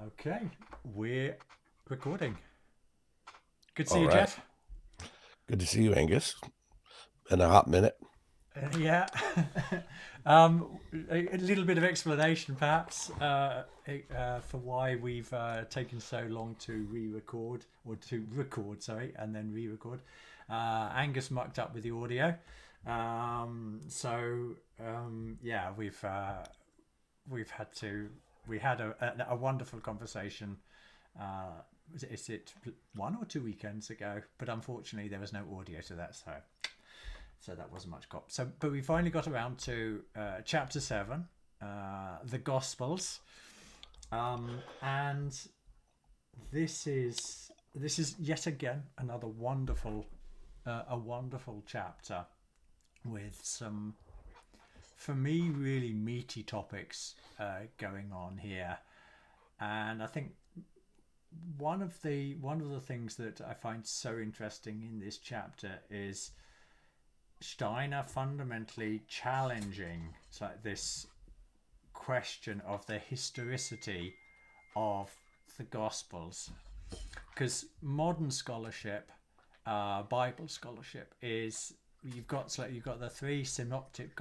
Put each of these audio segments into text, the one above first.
Okay, we're recording. Good to see All you, right. Jeff. Good to see you, Angus. In a hot minute. Yeah. A little bit of explanation, perhaps, for why we've taken so long to re-record, or to record, sorry, and then re-record. Angus mucked up with the audio. Yeah, we've had to. We had a wonderful conversation. Is it 1 or 2 weekends ago? But unfortunately, there was no audio to that, so that wasn't much cop. So, but we finally got around to chapter 7, the Gospels, and this is yet again another wonderful, a wonderful chapter with some, for me, really meaty topics going on here. And I think one of the things that I find so interesting in this chapter is Steiner fundamentally challenging this question of the historicity of the Gospels, because modern scholarship, Bible scholarship, is you've got the three synoptic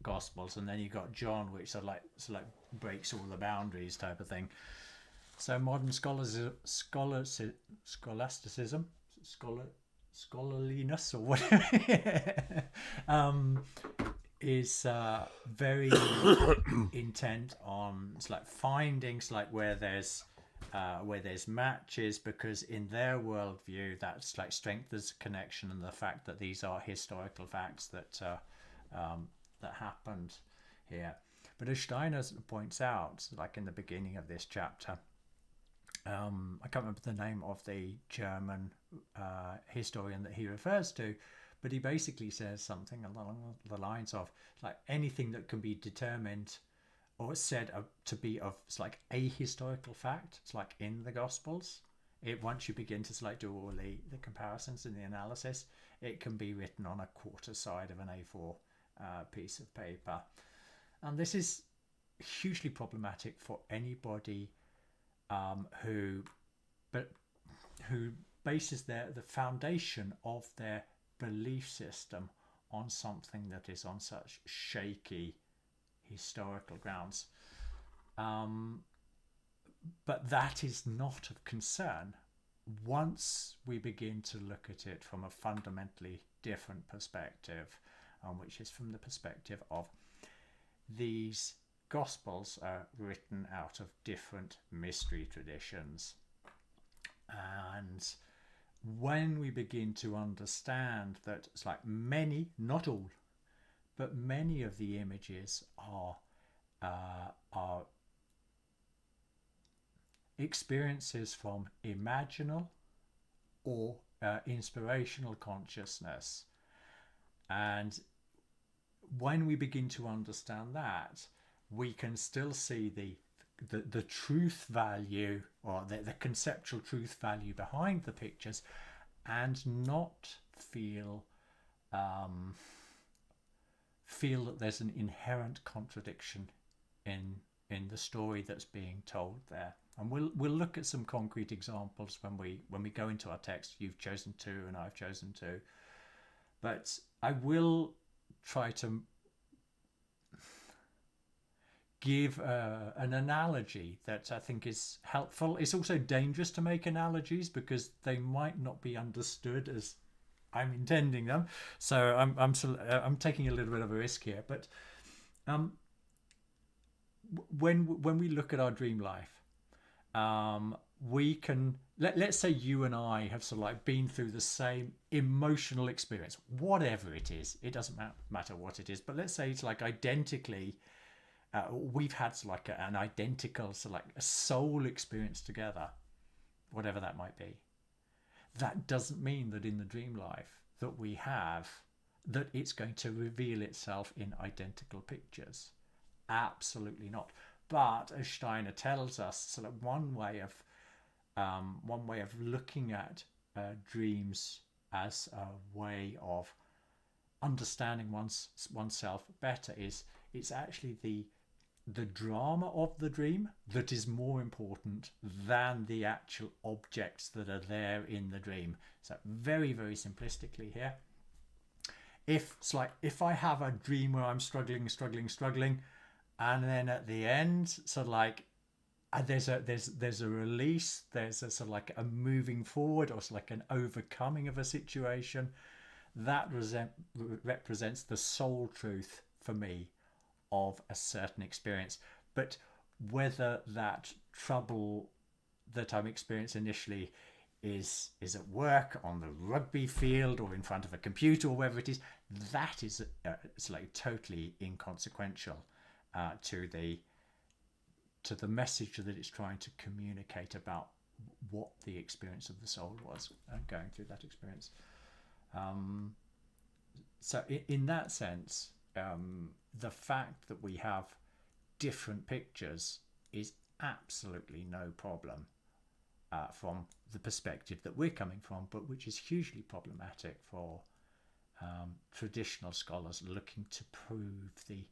Gospels, and then you've got John, which sort of like breaks all the boundaries type of thing. So modern scholasticism, scholar scholarliness or whatever, um, is very intent on like findings like where there's matches, because in their worldview that's like strengthens connection, and the fact that these are historical facts that happened here. But as Steiner points out, like in the beginning of this chapter, I can't remember the name of the German historian that he refers to, but he basically says something along the lines of like anything that can be determined or said to be of it's like a historical fact. It's like in the Gospels. It once you begin to like do all the comparisons and the analysis, it can be written on a quarter side of an A4 piece of paper, and this is hugely problematic for anybody who but who bases the foundation of their belief system on something that is on such shaky historical grounds. Um, but that is not of concern once we begin to look at it from a fundamentally different perspective, which is from the perspective of these Gospels are written out of different mystery traditions. And when we begin to understand that it's like many, not all, but many of the images are experiences from imaginal or inspirational consciousness, and when we begin to understand that, we can still see the truth value, or the conceptual truth value behind the pictures, and not um, feel that there's an inherent contradiction in the story that's being told there. And we'll look at some concrete examples when we go into our text. You've chosen two and I've chosen two, but I will try to give an analogy that I think is helpful. It's also dangerous to make analogies because they might not be understood as I'm intending them. So I'm taking a little bit of a risk here. But um, when we look at our dream life, we can let's say you and I have sort of like been through the same emotional experience, whatever it is. It doesn't matter what it is, but let's say it's like identically. We've had like an identical, so like a soul experience together, whatever that might be. That doesn't mean that in the dream life that we have, that it's going to reveal itself in identical pictures. Absolutely not. But as Steiner tells us, so that one way of looking at dreams as a way of understanding oneself better is it's actually the drama of the dream that is more important than the actual objects that are there in the dream. So very, very simplistically here, if I have a dream where I'm struggling, and then at the end, sort of like there's a release, there's a sort of like a moving forward, or like an overcoming of a situation, that represents the soul truth for me of a certain experience. But whether that trouble that I'm experiencing initially is at work, on the rugby field, or in front of a computer, or wherever it is, that is it's like totally inconsequential to the message that it's trying to communicate about what the experience of the soul was going through that experience. So in that sense, the fact that we have different pictures is absolutely no problem from the perspective that we're coming from, but which is hugely problematic for traditional scholars looking to prove the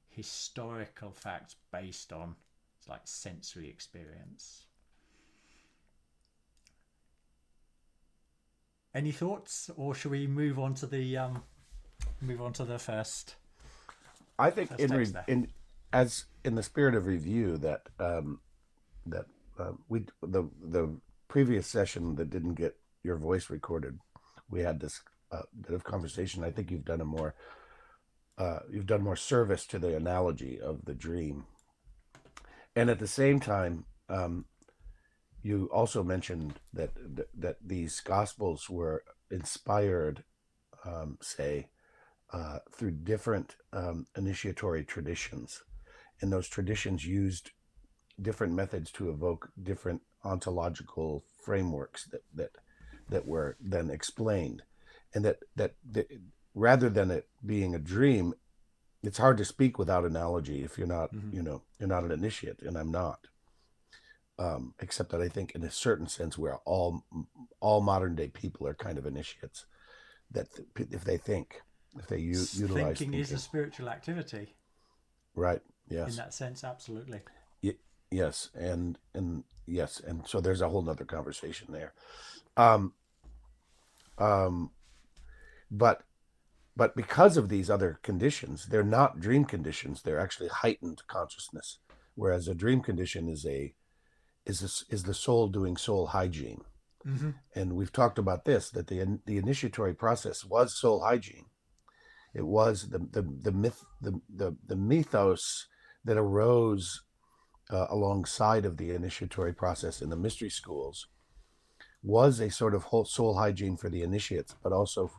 historical facts based on like sensory experience. Any thoughts, or should we move on to the first? I think first in the spirit of review that the previous session that didn't get your voice recorded, we had this bit of conversation. I think you've done more service to the analogy of the dream, and at the same time, you also mentioned that these gospels were inspired, through different initiatory traditions, and those traditions used different methods to evoke different ontological frameworks that were then explained, and that rather than it being a dream, it's hard to speak without analogy if you're not you're not an initiate, and I'm not. Except that I think in a certain sense where all modern day people are kind of initiates, that if they utilize thinking is a spiritual activity, right? Yes, in that sense, absolutely. Yes, and yes, and so there's a whole nother conversation there. But because of these other conditions, they're not dream conditions. They're actually heightened consciousness, whereas a dream condition is the soul doing soul hygiene. And we've talked about this, that the initiatory process was soul hygiene. It was the mythos that arose alongside of the initiatory process in the mystery schools was a sort of whole soul hygiene for the initiates, but also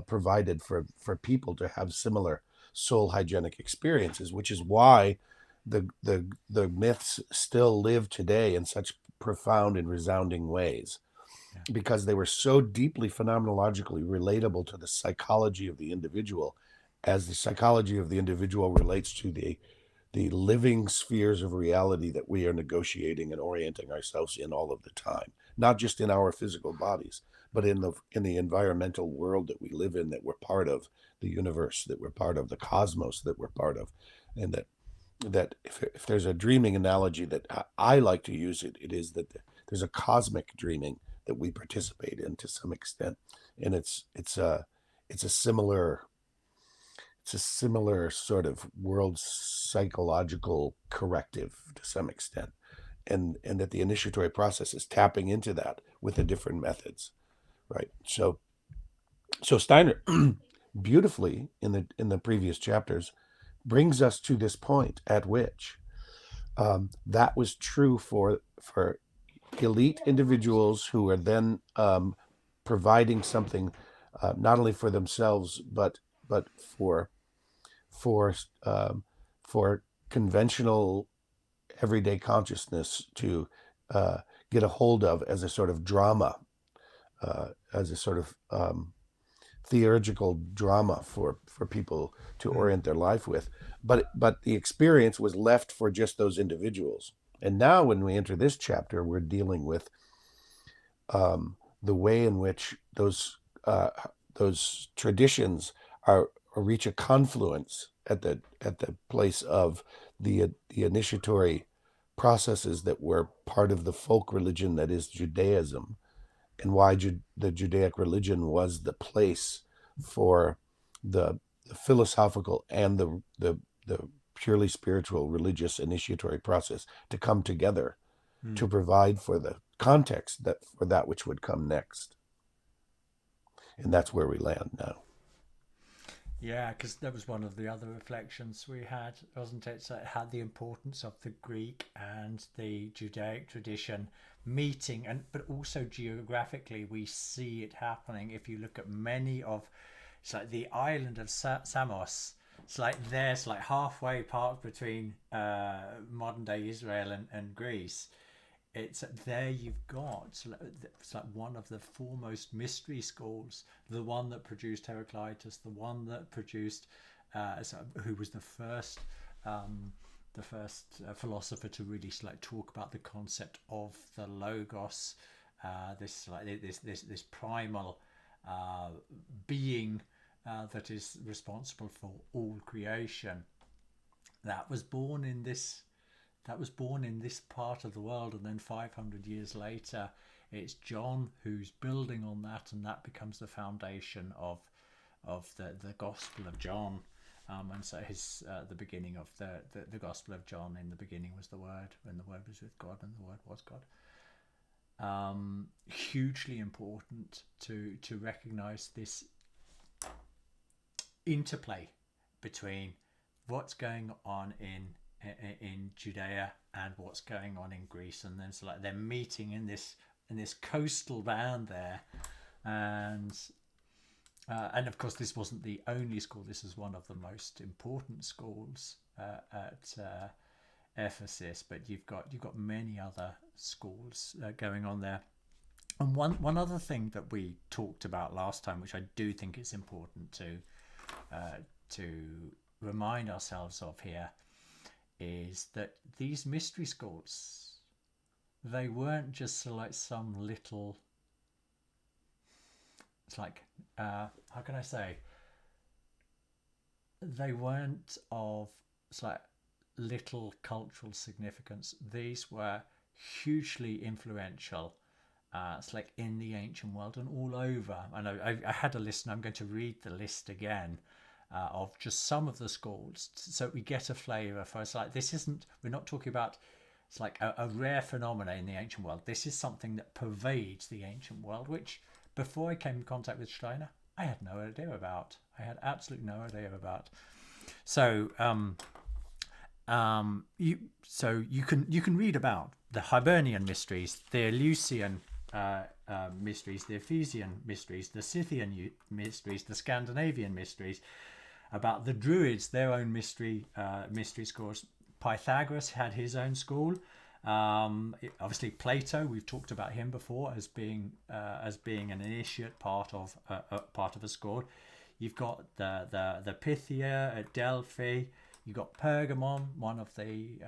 provided for people to have similar soul hygienic experiences, which is why the myths still live today in such profound and resounding ways, because they were so deeply phenomenologically relatable to the psychology of the individual, as the psychology of the individual relates to the living spheres of reality that we are negotiating and orienting ourselves in all of the time, not just in our physical bodies, but in the environmental world that we live in, that we're part of, the universe that we're part of, the cosmos that we're part of. And that if there's a dreaming analogy that I like to use, it is that there's a cosmic dreaming that we participate in to some extent, and it's a similar sort of world psychological corrective to some extent, and that the initiatory process is tapping into that with the different methods, right? So Steiner beautifully in the previous chapters brings us to this point at which that was true for elite individuals who are then providing something not only for themselves but for conventional everyday consciousness to get a hold of as a sort of drama, as a sort of theurgical drama for people to orient their life with. But the experience was left for just those individuals. And now when we enter this chapter, we're dealing with the way in which those traditions reach a confluence at the place of the initiatory processes that were part of the folk religion that is Judaism, and why the Judaic religion was the place for the philosophical and the purely spiritual religious initiatory process to come together to provide for the context that for that which would come next. And that's where we land now. Yeah, because that was one of the other reflections we had, wasn't it? So it had the importance of the Greek and the Judaic tradition meeting, and but also geographically we see it happening. If you look at many of, it's like the island of Samos. It's like there's like halfway part between modern day Israel and Greece. It's there you've got, it's like one of the foremost mystery schools, the one that produced Heraclitus, the one that produced who was the first philosopher to really like talk about the concept of the logos, this primal being that is responsible for all creation. That was born in this part of the world, and then 500 years later it's John who's building on that, and that becomes the foundation of the Gospel of John. And so his the beginning of the Gospel of John, in the beginning was the Word, when the Word was with God and the Word was God. Hugely important to recognize this interplay between what's going on in Judea and what's going on in Greece, and then so like they're meeting in this coastal band there, and of course this wasn't the only school. This is one of the most important schools at Ephesus, but you've got many other schools going on there. And one other thing that we talked about last time, which I do think is important to remind ourselves of here, is that these mystery schools, they weren't just like some little, it's like how can I say, they weren't of, it's like little cultural significance. These were hugely influential, it's like in the ancient world and all over. I know I had a list, and I'm going to read the list again of just some of the schools, so we get a flavour for, it's like this isn't, we're not talking about, it's like a rare phenomena in the ancient world. This is something that pervades the ancient world, which before I came in contact with Steiner I had no idea about. I had absolutely no idea about. So you can read about the Hibernian mysteries, the Eleusinian mysteries, the Ephesian mysteries, the Scythian mysteries, the Scandinavian mysteries, about the Druids, their own mystery schools. Pythagoras had his own school. Obviously Plato, we've talked about him before as being an initiate part of a school. You've got the Pythia at Delphi. You've got Pergamon, one of the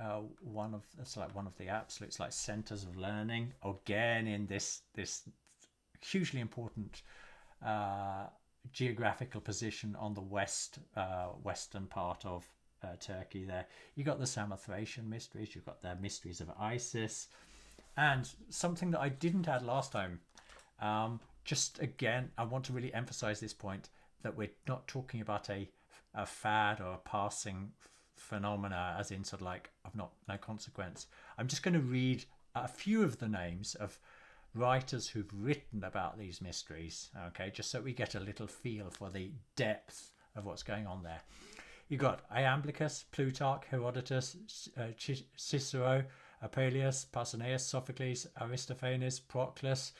absolute like centers of learning, again in this hugely important geographical position on the western part of Turkey. There you got the Samothracian mysteries, you've got the mysteries of Isis, and something that I didn't add last time, just again I want to really emphasize this point, that we're not talking about a fad or a passing phenomena, as in sort of like of no consequence. I'm just going to read a few of the names of writers who've written about these mysteries, okay, just so we get a little feel for the depth of what's going on there. You've got Iamblichus, Plutarch, Herodotus, Cicero, Apuleius, Pausanias, Sophocles, Aristophanes, Proclus,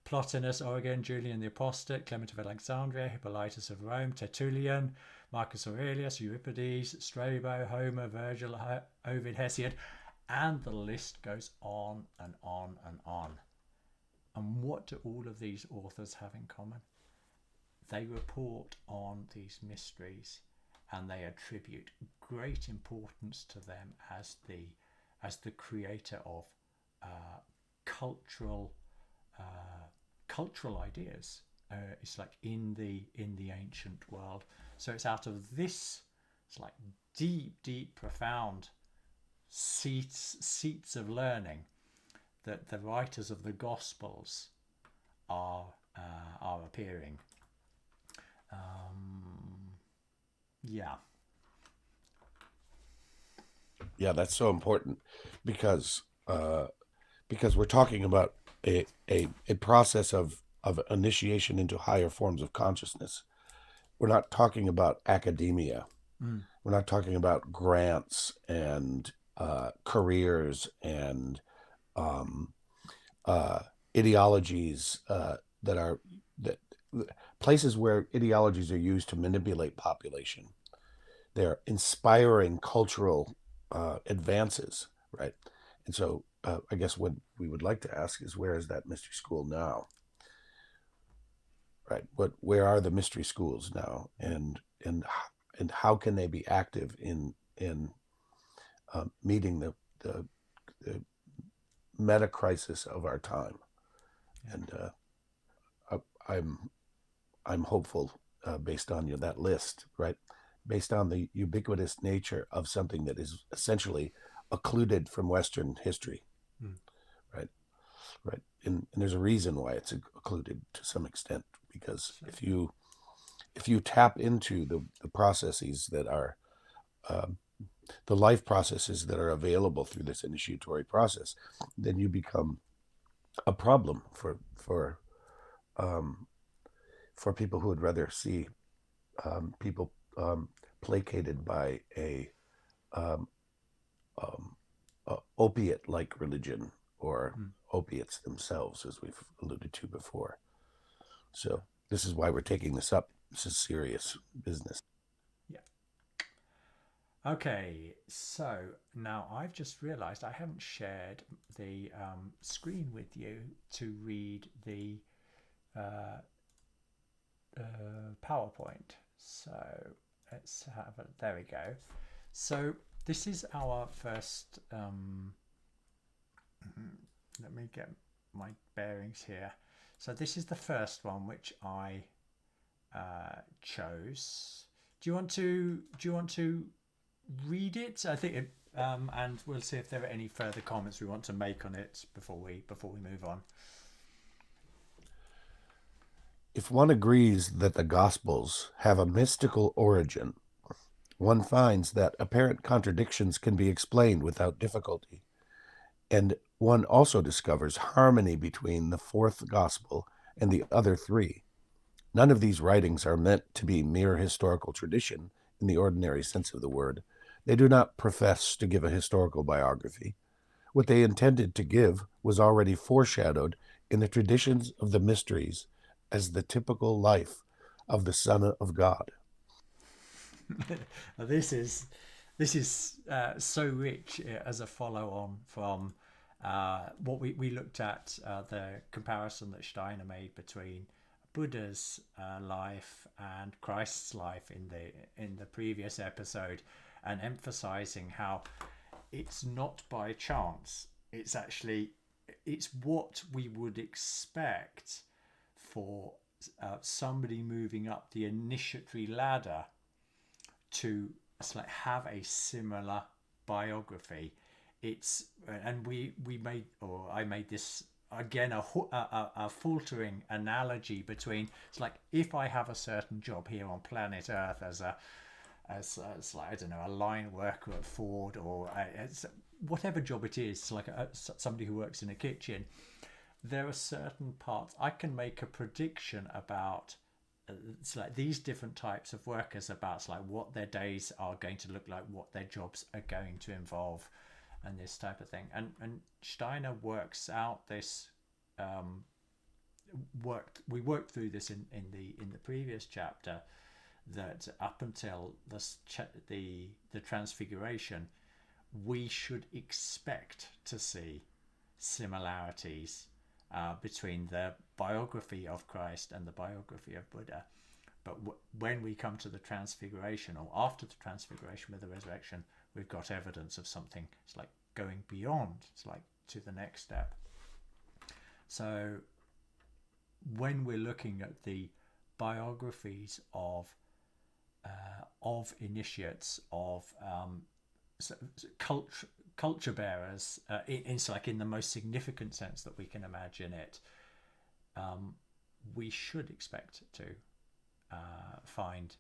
Plotinus, Origen, Julian the Apostate, Clement of Alexandria, Hippolytus of Rome, Tertullian, Marcus Aurelius, Euripides, Strabo, Homer, Virgil, Ovid, Hesiod, and the list goes on and on and on. And what do all of these authors have in common? They report on these mysteries, and they attribute great importance to them as the creator of cultural ideas. It's like in the ancient world. So it's out of this it's like deep, profound seats of learning that the writers of the Gospels are appearing. Yeah. Yeah, that's so important because we're talking about a process of initiation into higher forms of consciousness. We're not talking about academia. Mm. We're not talking about grants and careers and um, ideologies that places where ideologies are used to manipulate population. They're inspiring cultural advances, right? And so, I guess what we would like to ask is, where is that mystery school now, right? Where are the mystery schools now, and how can they be active in meeting the meta crisis of our time? Yeah. And I'm hopeful, based on that list, right? Based on the ubiquitous nature of something that is essentially occluded from Western history, Mm. right? Right, and there's a reason why it's occluded to some extent, because Sure. if you tap into the processes that are the life processes that are available through this initiatory process, then you become a problem um, for people who would rather see people placated by um, a opiate-like religion, or Mm. opiates themselves, as we've alluded to before. So this is why we're taking this up. This is serious business. Yeah. Okay, so now I've just realized I haven't shared the screen with you to read the uh, PowerPoint. So let's have a, there we go. So this is our first, let me get my bearings here. So this is the first one which I chose. Do you want to read it? I think it, and we'll see if there are any further comments we want to make on it before we move on. If one agrees that the Gospels have a mystical origin, one finds that apparent contradictions can be explained without difficulty, and one also discovers harmony between the fourth Gospel and the other three. None of these writings are meant to be mere historical tradition in the ordinary sense of the word. They do not profess to give a historical biography. What they intended to give was already foreshadowed in the traditions of the mysteries as the typical life of the Son of God. This is so rich as a follow on from what we looked at, the comparison that Steiner made between Buddha's life and Christ's life in the previous episode, and emphasizing how it's not by chance. It's what we would expect for somebody moving up the initiatory ladder to have a similar biography. It's and we made, or I made this again, a faltering analogy between, it's like, if I have a certain job here on planet Earth as like, I don't know, a line worker at Ford, or whatever job it is, like somebody who works in a kitchen, there are certain parts I can make a prediction about. It's like these different types of workers, about like what their days are going to look like, what their jobs are going to involve, and this type of thing. And Steiner works out this. We worked through this in the previous chapter, that up until the transfiguration, we should expect to see similarities between the biography of Christ and the biography of Buddha. But when we come to the transfiguration, or after the transfiguration with the resurrection, we've got evidence of something. It's like going beyond. It's like to the next step. So when we're looking at the biographies of of initiates, of culture bearers, in the most significant sense that we can imagine it, we should expect to find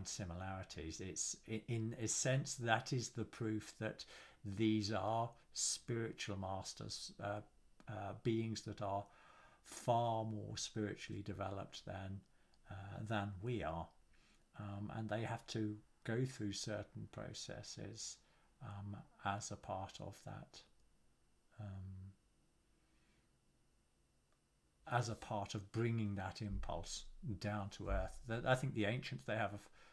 similarities. It's in a sense that is the proof that these are spiritual masters, beings that are far more spiritually developed than we are, and they have to go through certain processes as a part of that, as a part of bringing that impulse down to earth. I think the ancients, they have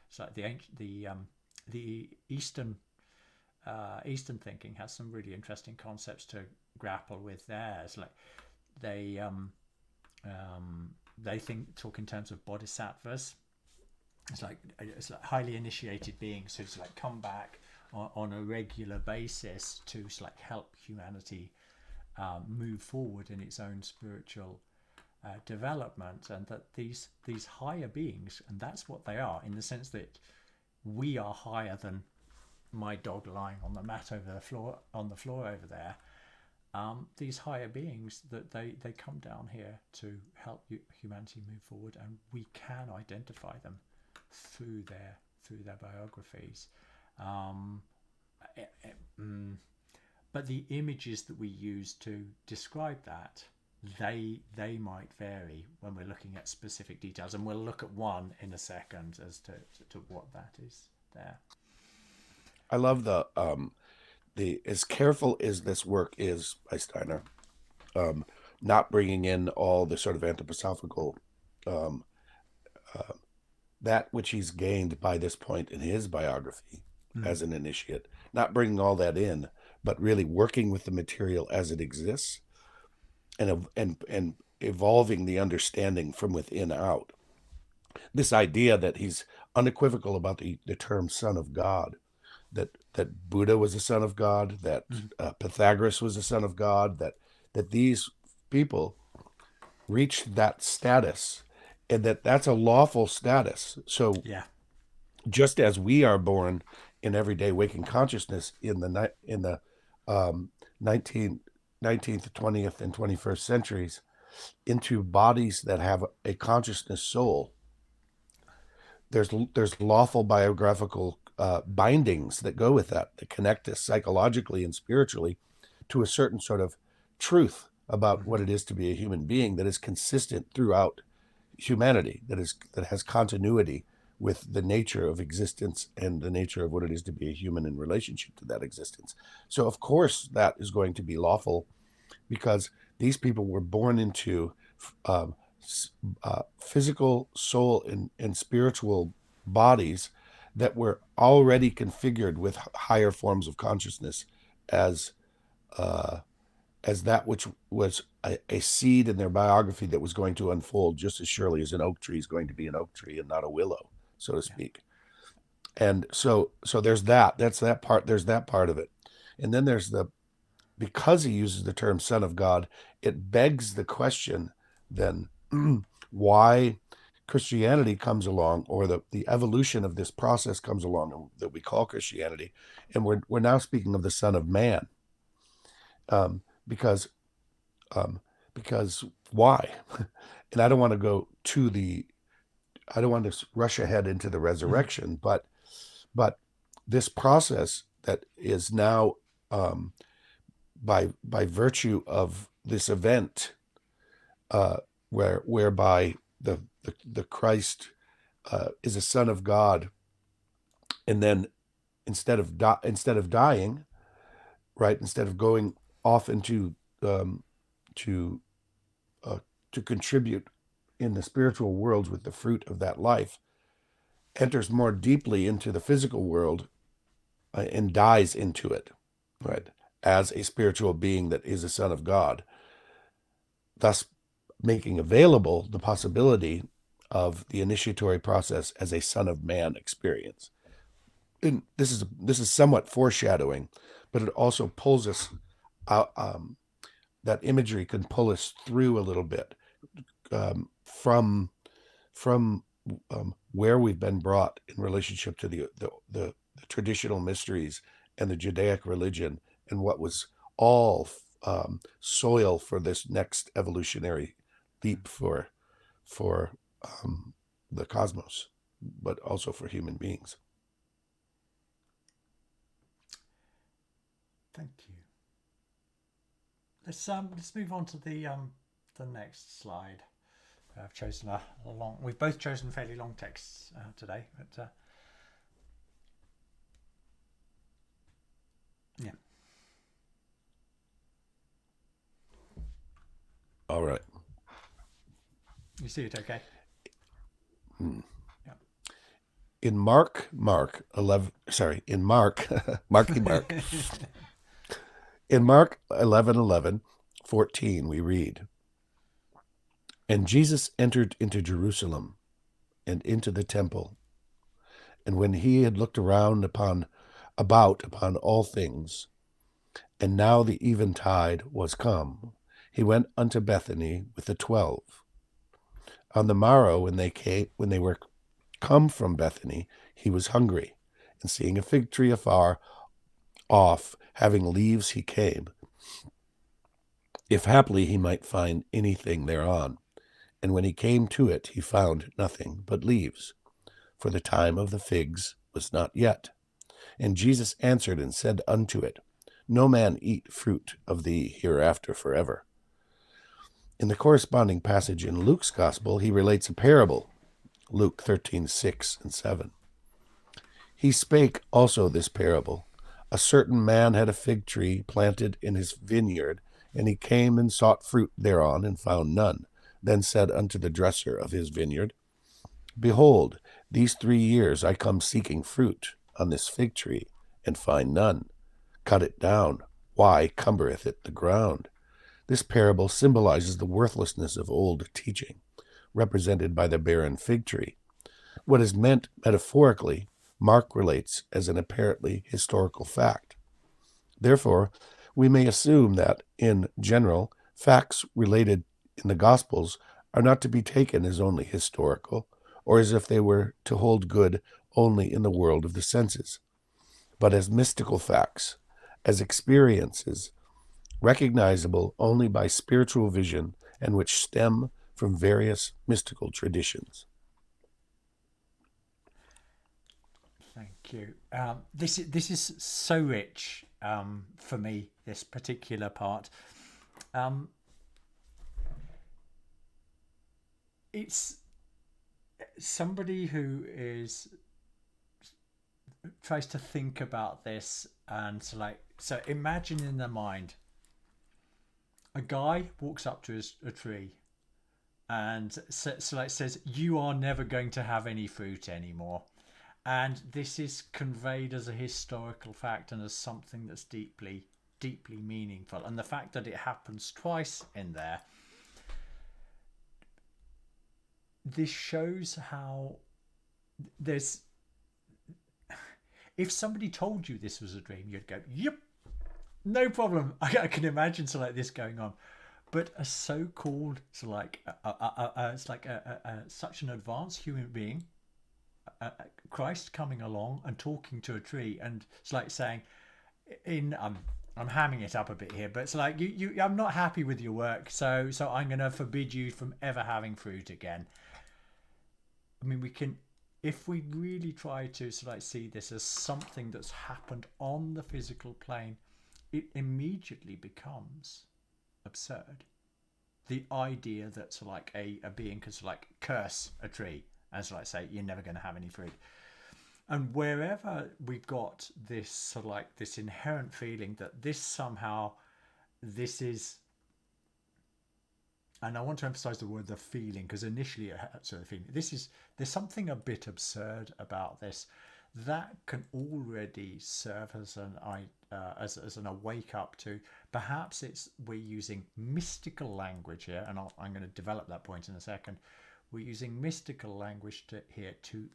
it's like the Eastern thinking has some really interesting concepts to grapple with there. It's like they talk in terms of bodhisattvas. It's like highly initiated beings who's like come back on a regular basis to like help humanity move forward in its own spiritual development, and that these higher beings, and that's what they are, in the sense that we are higher than my dog lying on the mat over the floor over there. These higher beings, that they come down here to help humanity move forward, and we can identify them through their biographies. But the images that we use to describe that, they might vary when we're looking at specific details, and we'll look at one in a second as to what that is there. I love the as careful as this work is by Steiner, not bringing in all the sort of anthroposophical, that which he's gained by this point in his biography as an initiate, not bringing all that in, but really working with the material as it exists, and evolving the understanding from within out. This idea that he's unequivocal about the term son of God, that Buddha was a son of God, that Pythagoras was a son of God, that these people reached that status, and that's a lawful status. So Yeah. just as we are born in everyday waking consciousness in the 19th, 20th, and 21st centuries into bodies that have a consciousness soul, there's lawful biographical bindings that go with that connect us psychologically and spiritually to a certain sort of truth about what it is to be a human being that is consistent throughout humanity, that has continuity with the nature of existence and the nature of what it is to be a human in relationship to that existence. So of course that is going to be lawful, because these people were born into physical, soul, and spiritual bodies that were already configured with higher forms of consciousness as that which was a seed in their biography that was going to unfold just as surely as an oak tree is going to be an oak tree and not a willow, so to speak. And so there's that. That's that part. There's that part of it. And then there's because he uses the term son of God, it begs the question then why Christianity comes along, or the evolution of this process comes along that we call Christianity, and we're now speaking of the Son of Man, because why? And I don't want to rush ahead into the resurrection, but this process that is now by virtue of this event, whereby the Christ is a son of God, and then instead of dying, right, instead of going off into to contribute in the spiritual worlds with the fruit of that life, enters more deeply into the physical world and dies into it, right, as a spiritual being that is a son of God, thus making available the possibility of the initiatory process as a son of man experience. And this is somewhat foreshadowing, but it also pulls us out. That imagery can pull us through a little bit from where we've been brought in relationship to the traditional mysteries and the Judaic religion, and what was all soil for this next evolutionary leap for the cosmos, but also for human beings. Thank you. Let's move on to the next slide. I've chosen a long. We've both chosen fairly long texts today, but yeah. All right. You see it, okay? Yeah. In Mark 11. In Mark, Marky Mark. In Mark 11:14, we read, "And Jesus entered into Jerusalem and into the temple. And when he had looked around upon all things, and now the eventide was come, he went unto Bethany with the 12. On the morrow, when they were come from Bethany, he was hungry, and seeing a fig tree afar off, having leaves, he came, if haply he might find anything thereon. And when he came to it, he found nothing but leaves, for the time of the figs was not yet. And Jesus answered and said unto it, No man eat fruit of thee hereafter forever." In the corresponding passage in Luke's Gospel, he relates a parable, Luke 13:6 and 7. "He spake also this parable. A certain man had a fig tree planted in his vineyard, and he came and sought fruit thereon, and found none. Then said unto the dresser of his vineyard, Behold, these 3 years I come seeking fruit on this fig tree, and find none. Cut it down. Why cumbereth it the ground?" This parable symbolizes the worthlessness of old teaching, represented by the barren fig tree. What is meant metaphorically, Mark relates as an apparently historical fact. Therefore, we may assume that, in general, facts related in the Gospels are not to be taken as only historical, or as if they were to hold good only in the world of the senses, but as mystical facts, as experiences recognizable only by spiritual vision and which stem from various mystical traditions. Thank you. This is so rich for me, this particular part. It's somebody who tries to think about this, and so imagine in their mind a guy walks up to a tree and says, "You are never going to have any fruit anymore." And this is conveyed as a historical fact and as something that's deeply, deeply meaningful. And the fact that it happens twice in there, this shows how there's... If somebody told you this was a dream, you'd go, "Yep, no problem." I can imagine this going on. But a so-called it's like such an advanced human being, Christ coming along and talking to a tree, and it's like saying, I'm hamming it up a bit here, but it's like I'm not happy with your work, so I'm going to forbid you from ever having fruit again. I mean, we can, if we really try to see this as something that's happened on the physical plane, it immediately becomes absurd. The idea that a being could curse a tree and say, "You're never going to have any fruit." And wherever we've got this this inherent feeling that this is, and I want to emphasize the word "the feeling," because initially it had sort of feeling, there's something a bit absurd about this, that can already serve as an awake up to perhaps we're using mystical language here, and I'm going to develop that point in a second. We're using mystical language here to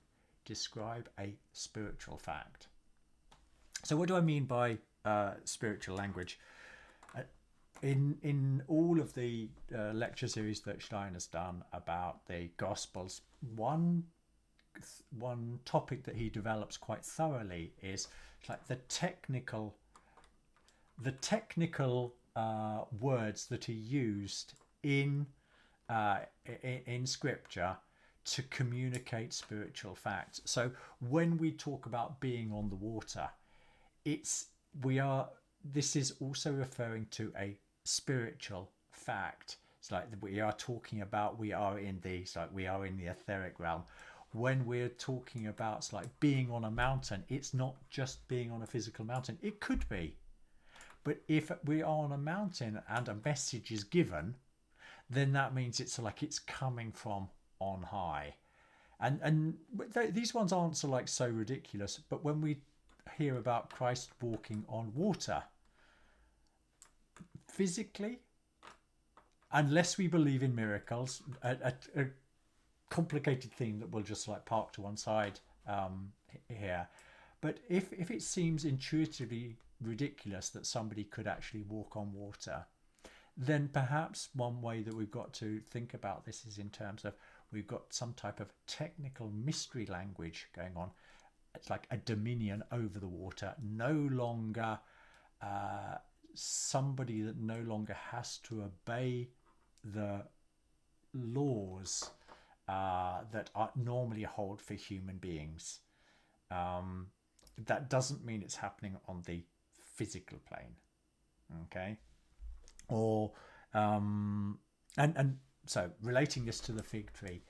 describe a spiritual fact. So what do I mean by spiritual language? In all of the lecture series that Steiner's done about the Gospels, one one topic that he develops quite thoroughly is like the technical words that are used uh, in scripture to communicate spiritual facts. So when we talk about being on the water, it's we are this is also referring to a spiritual fact. It's like we are talking about we are in the it's like we are in the etheric realm. When we're talking about it's like being on a mountain, it's not just being on a physical mountain. It could be, but if we are on a mountain and a message is given, then that means it's like it's coming from on high. And these ones aren't so ridiculous. But when we hear about Christ walking on water, physically, unless we believe in miracles, a complicated theme that we'll just like park to one side here. But if it seems intuitively ridiculous that somebody could actually walk on water, then perhaps one way that we've got to think about this is in terms of we've got some type of technical mystery language going on. It's like a dominion over the water, no longer somebody that no longer has to obey the laws that are normally hold for human beings. That doesn't mean it's happening on the physical plane, okay? Or and so relating this to the fig tree,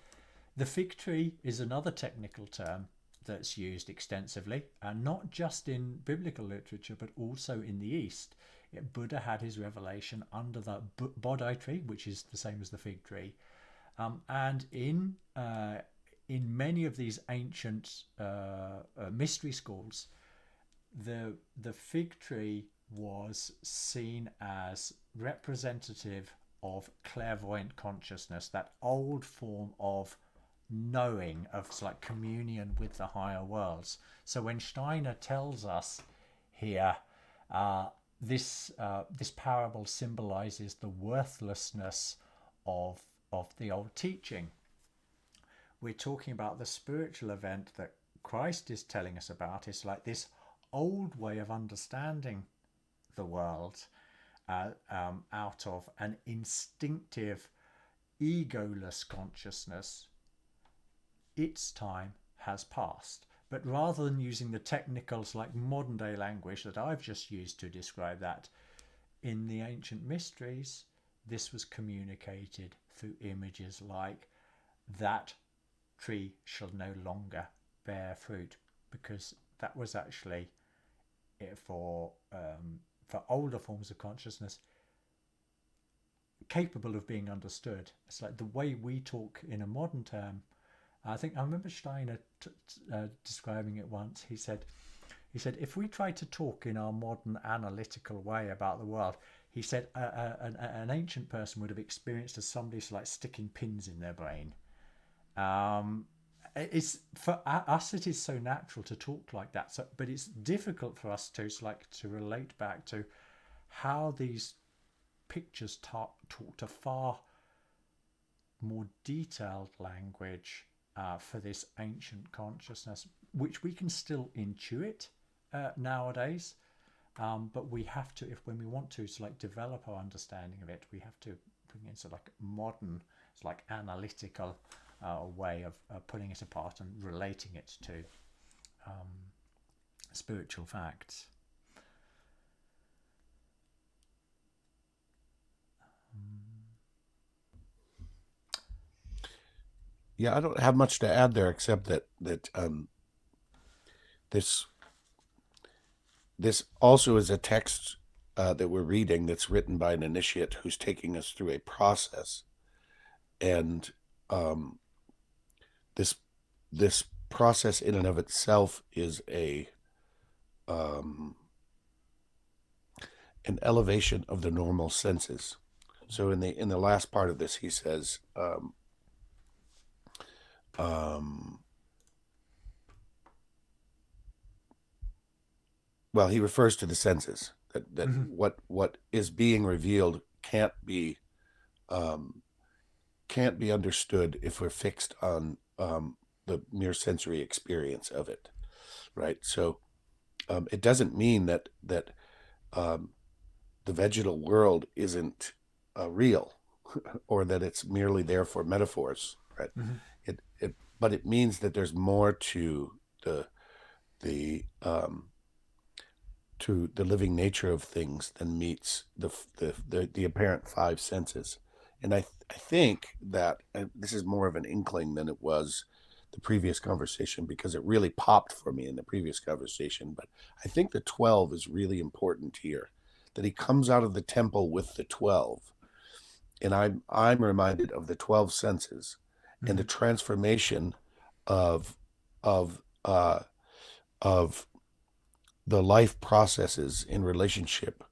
the fig tree is another technical term that's used extensively, and not just in biblical literature but also in the East. Buddha had his revelation under the Bodhi tree, which is the same as the fig tree, and in many of these ancient mystery schools, the fig tree was seen as representative of clairvoyant consciousness, that old form of knowing, of like communion with the higher worlds. So when Steiner tells us here, this parable symbolizes the worthlessness of the old teaching, we're talking about the spiritual event that Christ is telling us about. It's like this old way of understanding the world out of an instinctive, egoless consciousness. Its time has passed. But rather than using the technicals like modern day language that I've just used to describe that, in the ancient mysteries, this was communicated through images like that tree shall no longer bear fruit, because that was actually for older forms of consciousness capable of being understood. It's like the way we talk in a modern term. I remember Steiner describing it once. He said if we try to talk in our modern analytical way about the world, he said an ancient person would have experienced as somebody's like sticking pins in their brain. It's for us, it is so natural to talk like that. So, but it's difficult for us to relate back to how these pictures talk to far more detailed language for this ancient consciousness, which we can still intuit nowadays. But we have to, when we want to develop our understanding of it, we have to bring in modern, analytical way of pulling it apart and relating it to spiritual facts. Yeah, I don't have much to add there except that this also is a text that we're reading that's written by an initiate who's taking us through a process, and this process in and of itself is an elevation of the normal senses. So in the last part of this, he says. Well, he refers to the senses, that Mm-hmm. what is being revealed can't be understood if we're fixed on the mere sensory experience of it, right? So it doesn't mean that um, the vegetal world isn't real, or that it's merely there for metaphors, right? Mhm. But it means that there's more to the to the living nature of things than meets the apparent five senses. And I think that this is more of an inkling than it was the previous conversation, because it really popped for me in the previous conversation. But I think the 12 is really important here, that he comes out of the temple with the 12. And I'm reminded of the 12 senses and the Mhm. transformation of of uh, of the life processes in relationship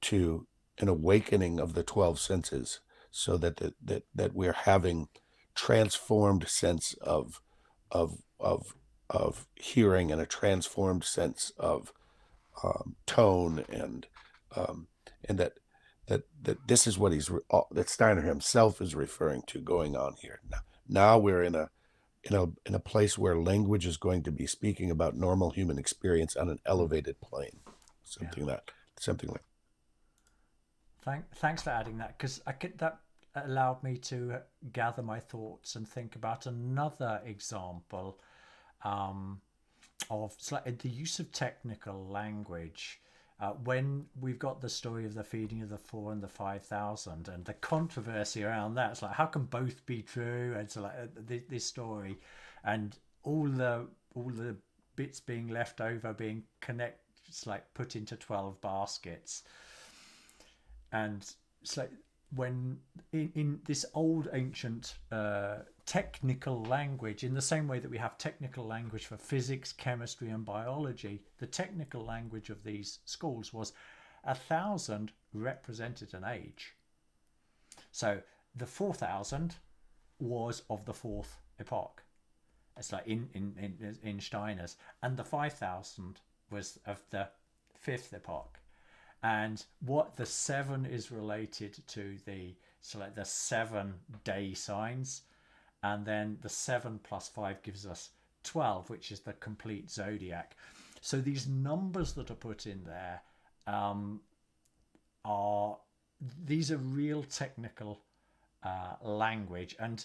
to an awakening of the 12 senses, so that that we're having transformed sense of of hearing, and a transformed sense of tone, um, and that this is what that Steiner himself is referring to going on here. Now we're in a place where language is going to be speaking about normal human experience on an Mm. elevated plane, Yeah. something like. Thanks for adding that, because I could that allowed me to gather my thoughts and think about another example um, of the use of technical language. When we've got the story of the feeding of the 4 and the 5,000, and the controversy around that, it's like, how can both be true? And so, like, this story, and all the bits being left over being it's like put into 12 baskets. And it's like, when in this old ancient technical language, in the same way that we have technical language for physics, chemistry, and biology, the technical language of these schools was 1,000 represented an age. So the 4,000 was of the fourth epoch. It's like in Steiner's, and the 5,000 was of the fifth epoch. And what the 7 is related to, the 7 day signs, and then the 7 plus 5 gives us 12, which is the complete zodiac. So these numbers that are put in there um, are these are real technical language. And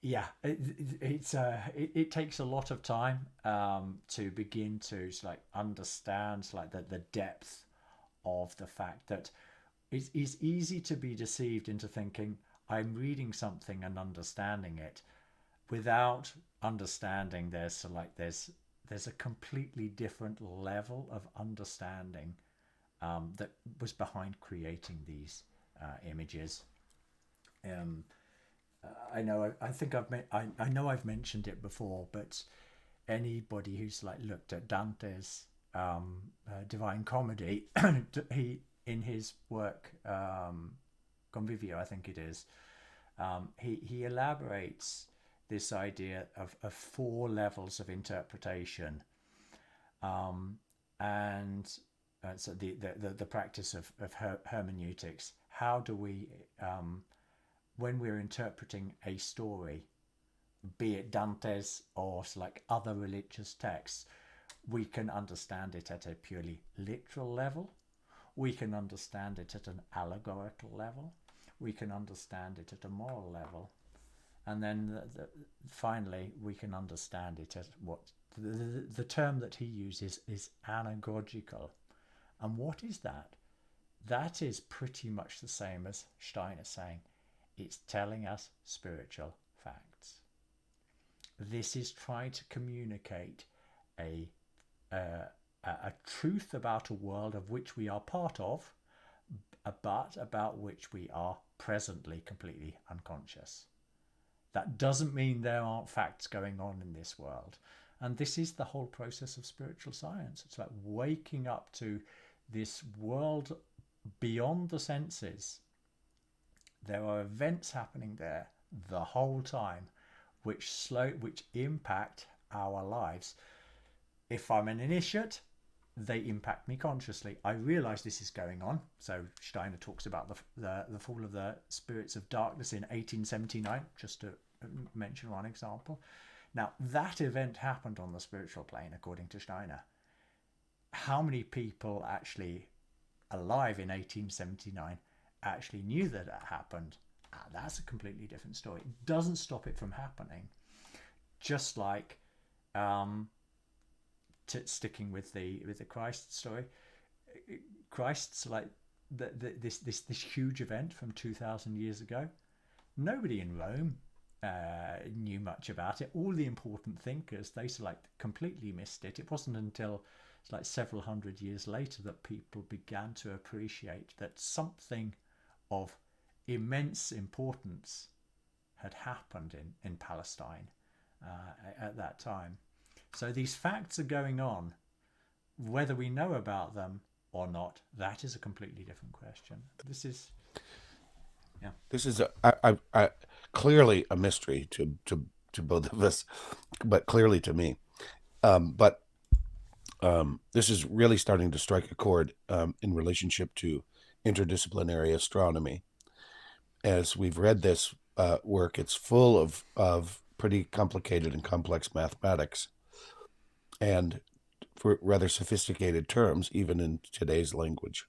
yeah, it takes a lot of time to begin to like understand like the depth of the fact that it's easy to be deceived into thinking I'm reading something and understanding it, without understanding there's a completely different level of understanding that was behind creating these images. Um, I know. I think I know I've mentioned it before, but anybody who's like looked at Dante's Divine Comedy, he in his work Convivio, I think it is, he elaborates this idea of 4 levels of interpretation, um, and so the practice of hermeneutics. How do we when we're interpreting a story, be it Dante's or like other religious texts, we can understand it at a purely literal level. We can understand it at an allegorical level. We can understand it at a moral level. And then finally, we can understand it at what the term that he uses is anagogical. And what is that? That is pretty much the same as Steiner saying it's telling us spiritual facts. This is trying to communicate a, a truth about a world of which we are part of, but about which we are presently completely unconscious. That doesn't mean there aren't facts going on in this world. And this is the whole process of spiritual science. It's like waking up to this world beyond the senses. There are events happening there the whole time which impact our lives. If I'm an initiate, they impact me consciously. I realize this is going on. So Steiner talks about the fall of the spirits of darkness in 1879, just to mention one example. Now, that event happened on the spiritual plane, according to Steiner. How many people actually alive in 1879 actually knew that it happened? That's a completely different story. It doesn't stop it from happening. Just like sticking with the Christ story, Christ's like this huge event from 2,000 years ago. Nobody in Rome knew much about it. All the important thinkers, they completely missed it. It wasn't until several hundred years later that people began to appreciate that something of immense importance had happened in Palestine at that time. So these facts are going on. Whether we know about them or not, that is a completely different question. This is clearly a mystery to both of us, but clearly to me. But this is really starting to strike a chord in relationship to interdisciplinary astronomy. As we've read this work, it's full of pretty complicated and complex mathematics and for rather sophisticated terms, even in today's language.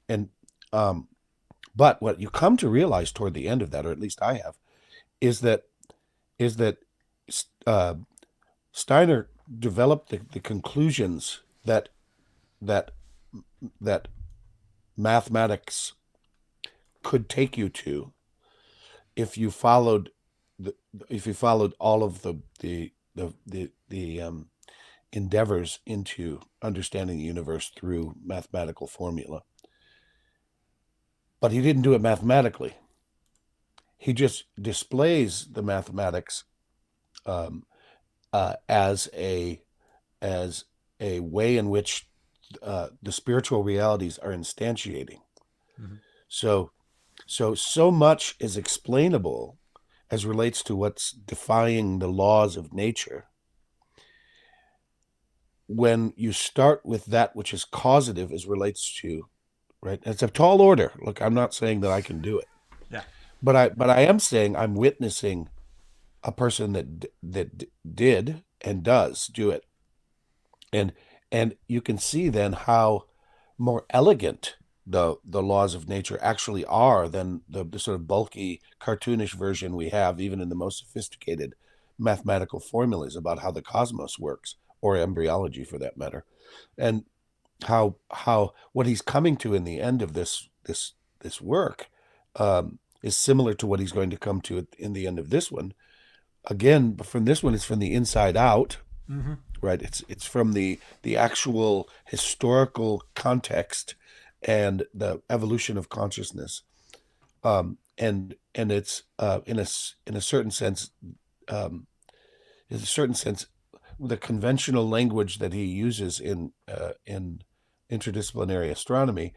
And but what you come to realize toward the end of that, or at least I have, is that Steiner developed the conclusions that mathematics could take you to if you followed all of the endeavors into understanding the universe through mathematical formula. But he didn't do it mathematically. He just displays the mathematics as a way in which the spiritual realities are instantiating. Mm-hmm. So much is explainable as relates to what's defying the laws of nature when you start with that which is causative as relates to, right? It's a tall order. Look, I'm not saying that I can do it. Yeah. But I am saying I'm witnessing a person that did and does do it. And you can see then how more elegant the laws of nature actually are than the sort of bulky, cartoonish version we have, even in the most sophisticated mathematical formulas about how the cosmos works, or embryology for that matter, and how what he's coming to in the end of this work is similar to what he's going to come to in the end of this one. Again, from this one, it's from the inside out. Mm-hmm. Right? It's from the actual historical context and the evolution of consciousness, and it's in a certain sense, the conventional language that he uses in interdisciplinary astronomy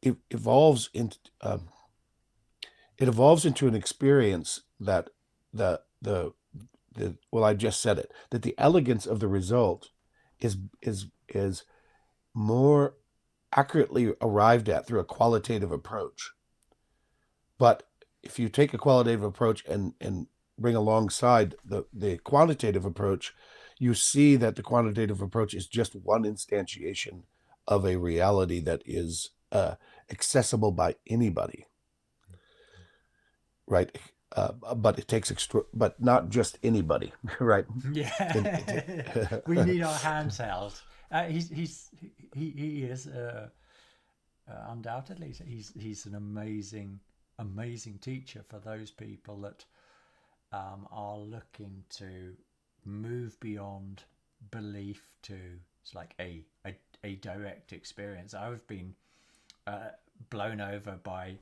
it evolves into an experience that well, I just said it, that the elegance of the result is more accurately arrived at through a qualitative approach. But if you take a qualitative approach and bring alongside the quantitative approach, you see that the quantitative approach is just one instantiation of a reality that is accessible by anybody, right? But it takes but not just anybody, right? Yeah, we need our hands held. He is undoubtedly he's an amazing teacher for those people that are looking to move beyond belief to a direct experience. I've been blown over by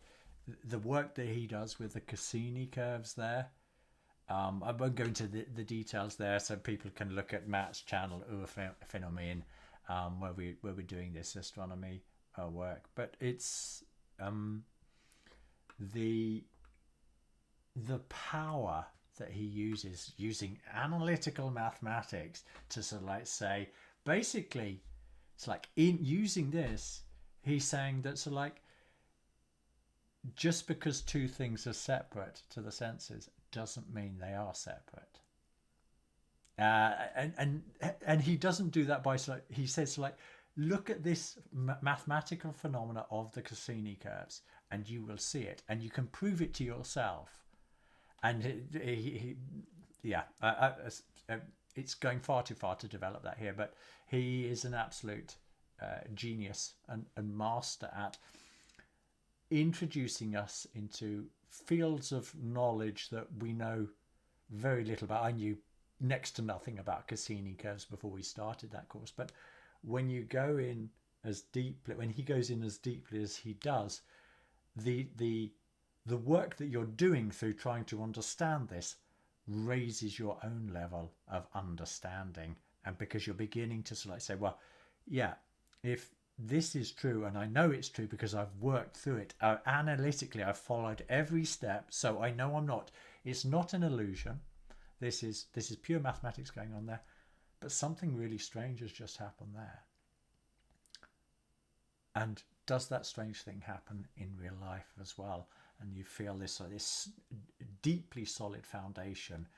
the work that he does with the Cassini curves there. I won't go into the details there, so people can look at Matt's channel, Phänomen, where we're doing this astronomy work. But it's the power that he uses using analytical mathematics to sort of say, basically, it's in using this, he's saying that just because two things are separate to the senses doesn't mean they are separate. And he doesn't do that by, he says, like, look at this mathematical phenomena of the Cassini curves and you will see it and you can prove it to yourself. And it's going far too far to develop that here, but he is an absolute genius and master at introducing us into fields of knowledge that we know very little about. I knew next to nothing about Cassini curves before we started that course, but when you go in as deeply, when he goes in as deeply as he does, the work that you're doing through trying to understand this raises your own level of understanding. And because you're beginning to sort of say, well, yeah, if this is true, and I know it's true because I've worked through it analytically, I've followed every step, so I know it's not an illusion. This is pure mathematics going on there, but something really strange has just happened there. And does that strange thing happen in real life as well? And you feel this deeply solid foundation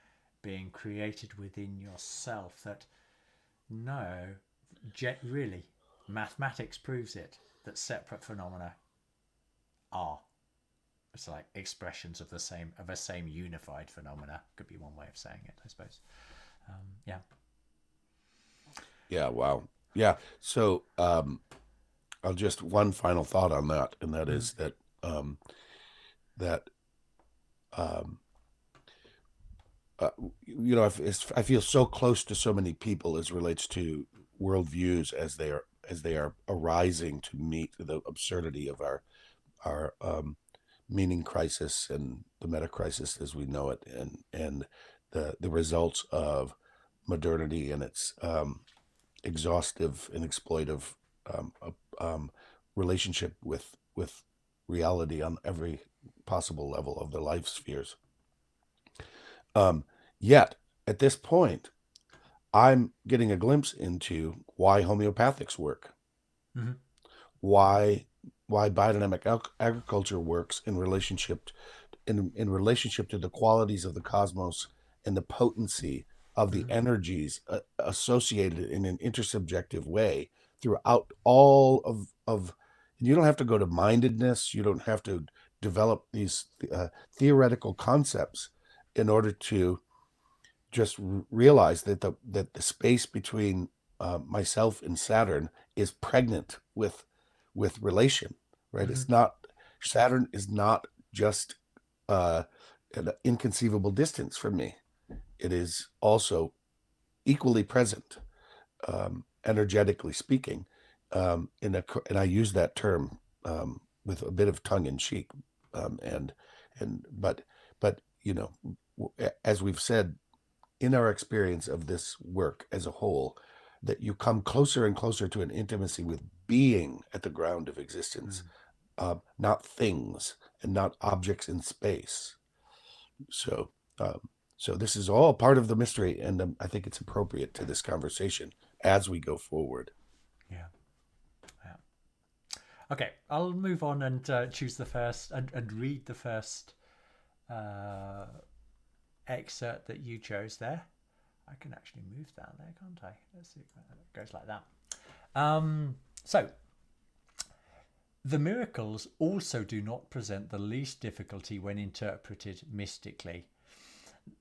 being created within yourself that, no, really, mathematics proves it, that separate phenomena are, it's like expressions of the same unified phenomena, could be one way of saying it, I suppose. Yeah, wow. Yeah. So I'll just one final thought on that, and that is that I feel so close to so many people as relates to worldviews as they are arising to meet the absurdity of our meaning crisis and the meta crisis as we know it, and the results of modernity and its exhaustive and exploitive relationship with reality on every possible level of the life spheres. Yet at this point, I'm getting a glimpse into why homeopathics work, why biodynamic agriculture works in relationship to the qualities of the cosmos and the potency of the energies associated in an intersubjective way throughout all of you don't have to go to mindedness, you don't have to develop these theoretical concepts in order to just realize that the space between myself and Saturn is pregnant with relation, right? It's not, Saturn is not just an inconceivable distance from me. It is also equally present, energetically speaking, and I use that term with a bit of tongue in cheek, but as we've said, in our experience of this work as a whole, that you come closer and closer to an intimacy with being at the ground of existence, not things and not objects in space. So this is all part of the mystery, and I think it's appropriate to this conversation as we go forward. Yeah. Okay, I'll move on and choose the first and read the first excerpt that you chose there. I can actually move that there, can't I? Let's see if it goes like that. So, the miracles also do not present the least difficulty when interpreted mystically.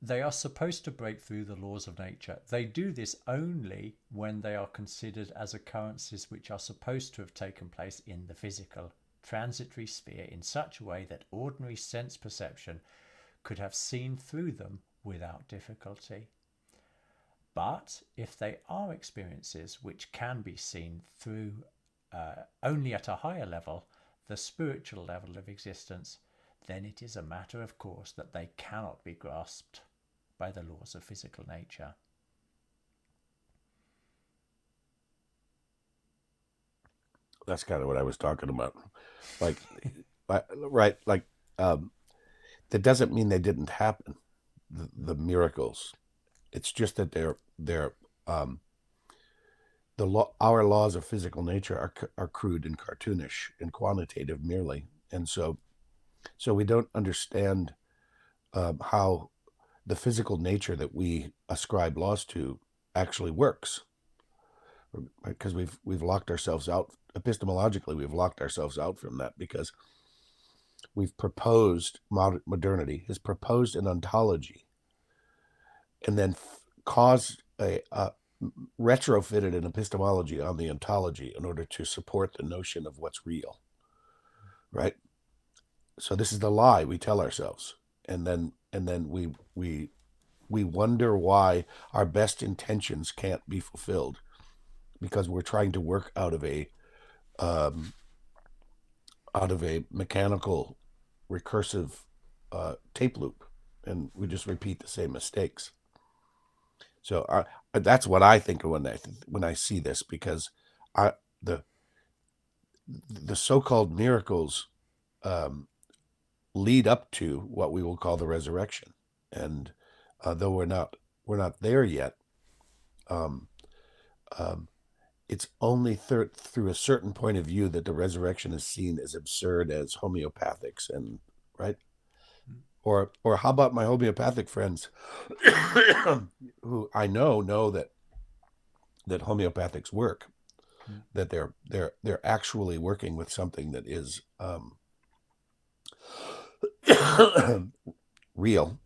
They are supposed to break through the laws of nature. They do this only when they are considered as occurrences which are supposed to have taken place in the physical, transitory sphere in such a way that ordinary sense perception could have seen through them without difficulty. But if they are experiences which can be seen through only at a higher level, the spiritual level of existence, then it is a matter of course that they cannot be grasped by the laws of physical nature. That's kind of what I was talking about. Right, that doesn't mean they didn't happen, the miracles. It's just that they're our laws of physical nature are crude and cartoonish and quantitative merely, and so we don't understand how the physical nature that we ascribe laws to actually works, because we've locked ourselves out epistemologically. We've locked ourselves out from that because we've proposed modernity has proposed an ontology, and then caused a retrofitted an epistemology on the ontology in order to support the notion of what's real, right? So this is the lie we tell ourselves, and then we wonder why our best intentions can't be fulfilled, because we're trying to work out of a mechanical recursive tape loop, and we just repeat the same mistakes. So that's what I think of when I see this, because the so-called miracles lead up to what we will call the resurrection, and though we're not there yet, um, it's only through a certain point of view that the resurrection is seen as absurd as homeopathics, and right. Or how about my homeopathic friends who I know that homeopathics work, that they're actually working with something that is real,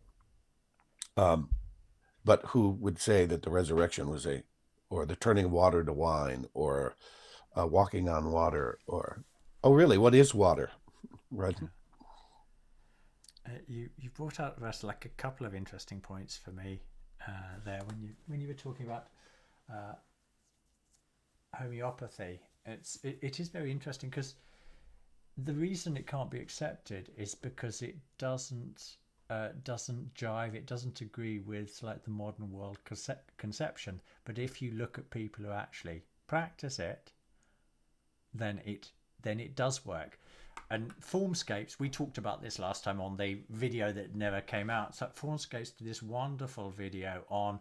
but who would say that the resurrection was or the turning water to wine, or walking on water, or really, what is water, right? You brought out Russ like a couple of interesting points for me there when you were talking about homeopathy. It is very interesting, because the reason it can't be accepted is because it doesn't jive. It doesn't agree with like the modern world conception. But if you look at people who actually practice it, then it does work. And Formscapes, we talked about this last time on the video that never came out. So Formscapes did this wonderful video on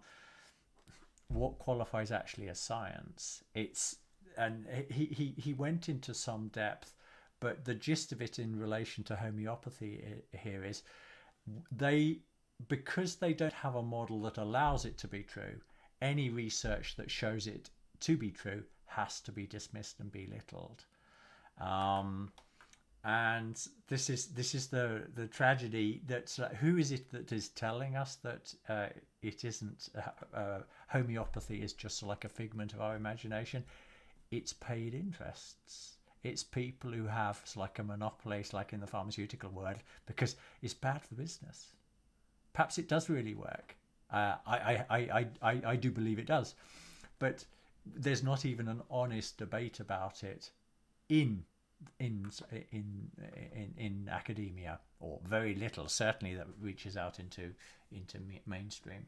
what qualifies actually as science. And he went into some depth, but the gist of it in relation to homeopathy here is because they don't have a model that allows it to be true, any research that shows it to be true has to be dismissed and belittled. And this is the tragedy. That who is it that is telling us that it isn't homeopathy is just like a figment of our imagination? It's paid interests. It's people who have like a monopoly, like in the pharmaceutical world, because it's bad for business. Perhaps it does really work. I do believe it does, but there's not even an honest debate about it in academia, or very little, certainly, that reaches out into mainstream.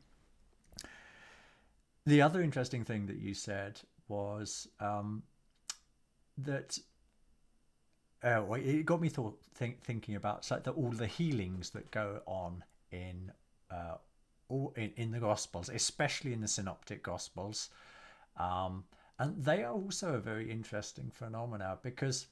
The other interesting thing that you said was that it got me thinking about like all the healings that go on in the Gospels, especially in the Synoptic Gospels, and they are also a very interesting phenomena, because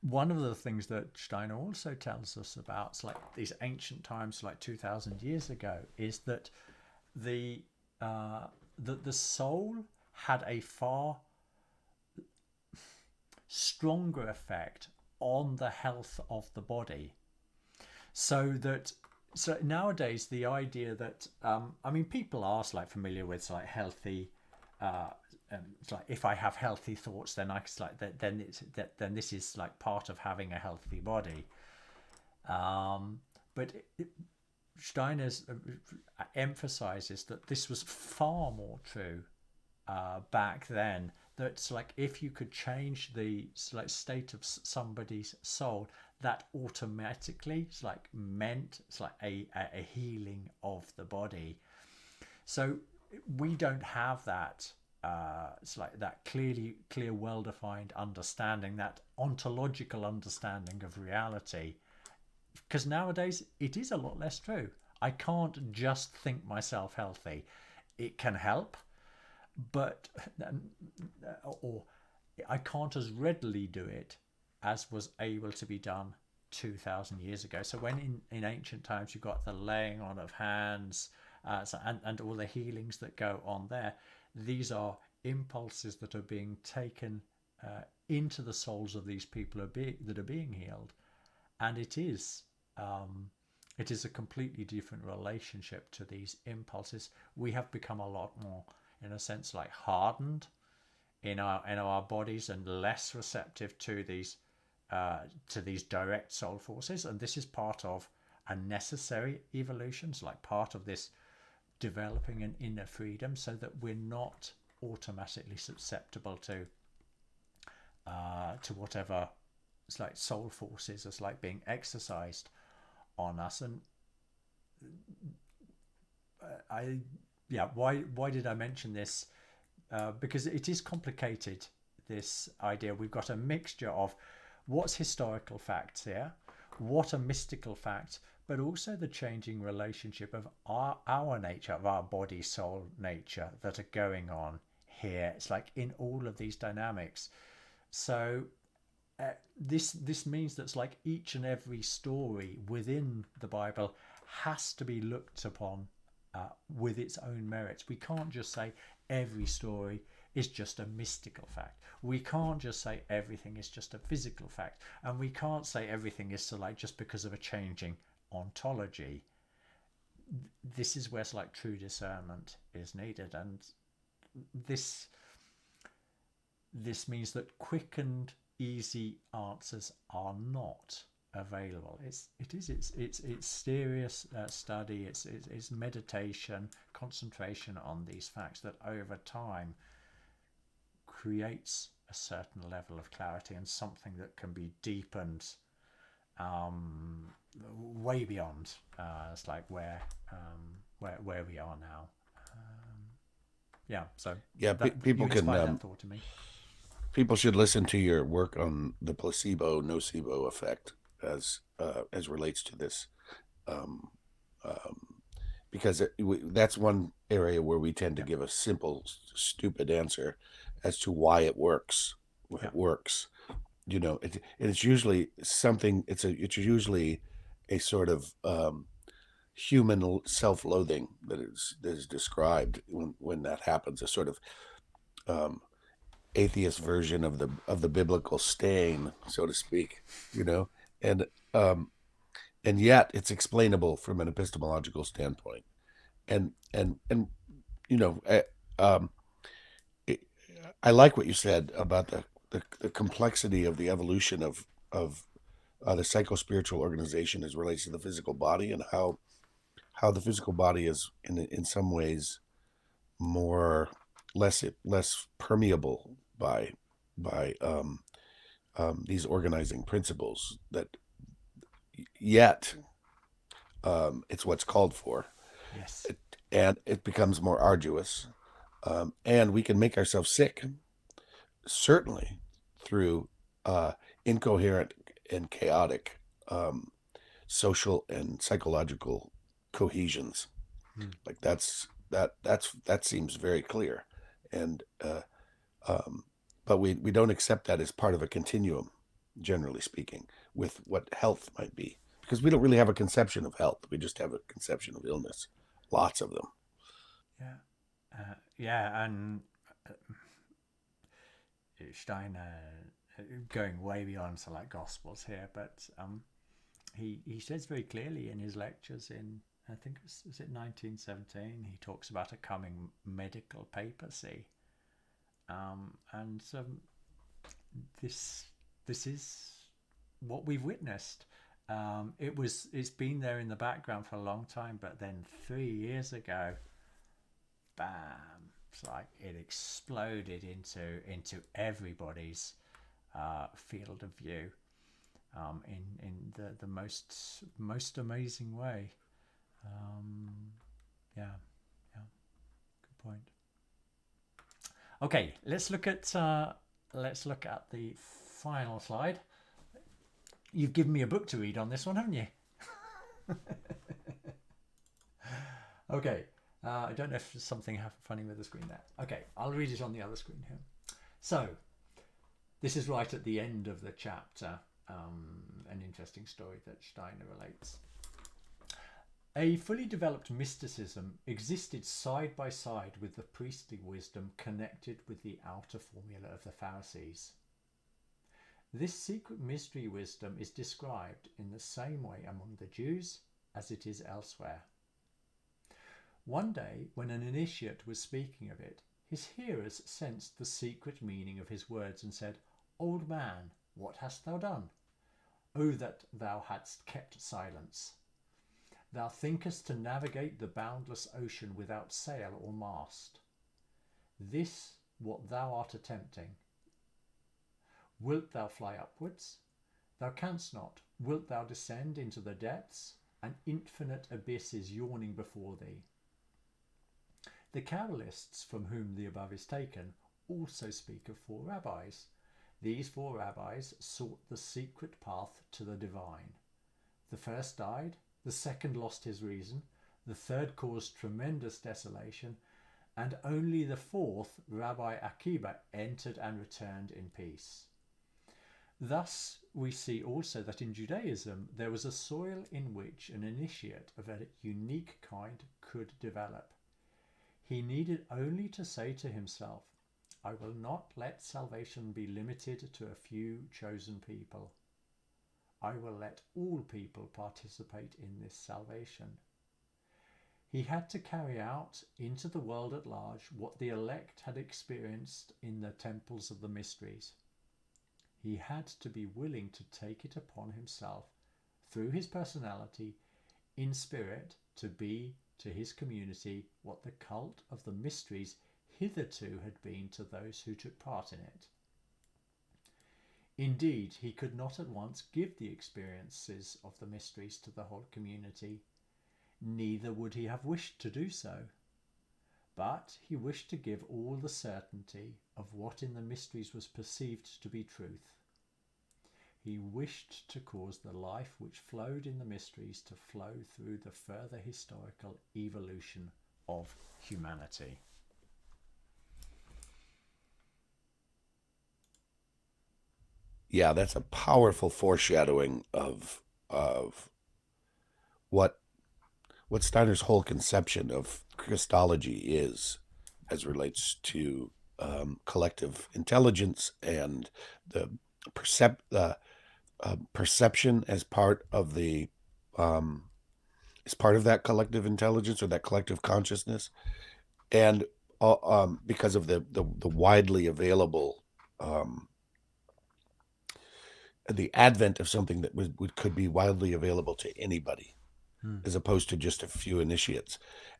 one of the things that Steiner also tells us about, like these ancient times, like 2,000 years ago, is that the soul had a far stronger effect on the health of the body. So nowadays the idea that people are like familiar with like healthy. It's like, if I have healthy thoughts, then then this is like part of having a healthy body. But Steiner emphasizes that this was far more true back then. That's like, if you could change the like state of somebody's soul, that automatically meant a healing of the body. So we don't have that. It's like that clear, well-defined understanding, that ontological understanding of reality. Because nowadays it is a lot less true. I can't just think myself healthy. It can help, but or I can't as readily do it as was able to be done 2,000 years ago. So when in ancient times you got the laying on of hands, and all the healings that go on there, these are impulses that are being taken into the souls of these people that are being healed, and it is a completely different relationship to these impulses. We have become a lot more, in a sense, like hardened in our bodies and less receptive to these direct soul forces, and this is part of a necessary evolution. It's like part of this developing an inner freedom, so that we're not automatically susceptible to whatever it's like soul forces is like being exercised on us. And why did I mention this? Because it is complicated, this idea. We've got a mixture of what's historical facts here, what are mystical facts, but also the changing relationship of our nature, of our body soul nature that are going on here. It's like in all of these dynamics. So this means that it's like each and every story within the Bible has to be looked upon with its own merits. We can't just say every story is just a mystical fact. We can't just say everything is just a physical fact, and we can't say everything is so like just because of a changing ontology. This is where it's like true discernment is needed, and this means that quick and easy answers are not available. It's serious study. It's meditation, concentration on these facts that over time creates a certain level of clarity and something that can be deepened way beyond it's like where we are now. So people can that thought to me. People should listen to your work on the placebo nocebo effect as relates to this, because that's one area where we tend to give a simple, stupid answer as to why it works. It works, it's usually something. It's usually a sort of human self-loathing that is described when that happens. A sort of atheist version of the biblical stain, so to speak, and yet it's explainable from an epistemological standpoint, and I like what you said about the complexity of the evolution of the psychospiritual organization as relates to the physical body, and how the physical body is in some ways less permeable by these organizing principles, that yet it's what's called for. Yes. And it becomes more arduous, and we can make ourselves sick, certainly through incoherent and chaotic social and psychological cohesions. Like that seems very clear, and but we don't accept that as part of a continuum, generally speaking, with what health might be, because we don't really have a conception of health. We just have a conception of illness, lots of them. And Steiner, going way beyond to like Gospels here, but he says very clearly in his lectures in, I think was it 1917, he talks about a coming medical papacy, and this is what we've witnessed. It's been there in the background for a long time, but then 3 years ago, bam! It's like it exploded into everybody's field of view, in the most amazing way. Good point. Okay, let's look at the final slide. You've given me a book to read on this one, haven't you? Okay. I don't know if there's something funny with the screen there. Okay, I'll read it on the other screen here. So, this is right at the end of the chapter, an interesting interesting story that Steiner relates. A fully developed mysticism existed side by side with the priestly wisdom connected with the outer formula of the Pharisees. This secret mystery wisdom is described in the same way among the Jews as it is elsewhere. One day, when an initiate was speaking of it, his hearers sensed the secret meaning of his words and said, "Old man, what hast thou done? Oh, that thou hadst kept silence! Thou thinkest to navigate the boundless ocean without sail or mast. This what thou art attempting. Wilt thou fly upwards? Thou canst not. Wilt thou descend into the depths? An infinite abyss is yawning before thee." The Kabbalists, from whom the above is taken, also speak of 4 rabbis. These 4 rabbis sought the secret path to the divine. The first died, the second lost his reason, the third caused tremendous desolation, and only the 4th, Rabbi Akiba, entered and returned in peace. Thus we see also that in Judaism there was a soil in which an initiate of a unique kind could develop. He needed only to say to himself, "I will not let salvation be limited to a few chosen people. I will let all people participate in this salvation." He had to carry out into the world at large what the elect had experienced in the temples of the mysteries. He had to be willing to take it upon himself, through his personality, in spirit, to be to his community what the cult of the mysteries hitherto had been to those who took part in it. Indeed, he could not at once give the experiences of the mysteries to the whole community, neither would he have wished to do so. But he wished to give all the certainty of what in the mysteries was perceived to be truth. He wished to cause the life which flowed in the mysteries to flow through the further historical evolution of humanity. Yeah, that's a powerful foreshadowing of what Steiner's whole conception of Christology is, as relates to collective intelligence and the perception as part of the as part of that collective intelligence or that collective consciousness, and because of the widely available the advent of something that could be widely available to anybody, as opposed to just a few initiates,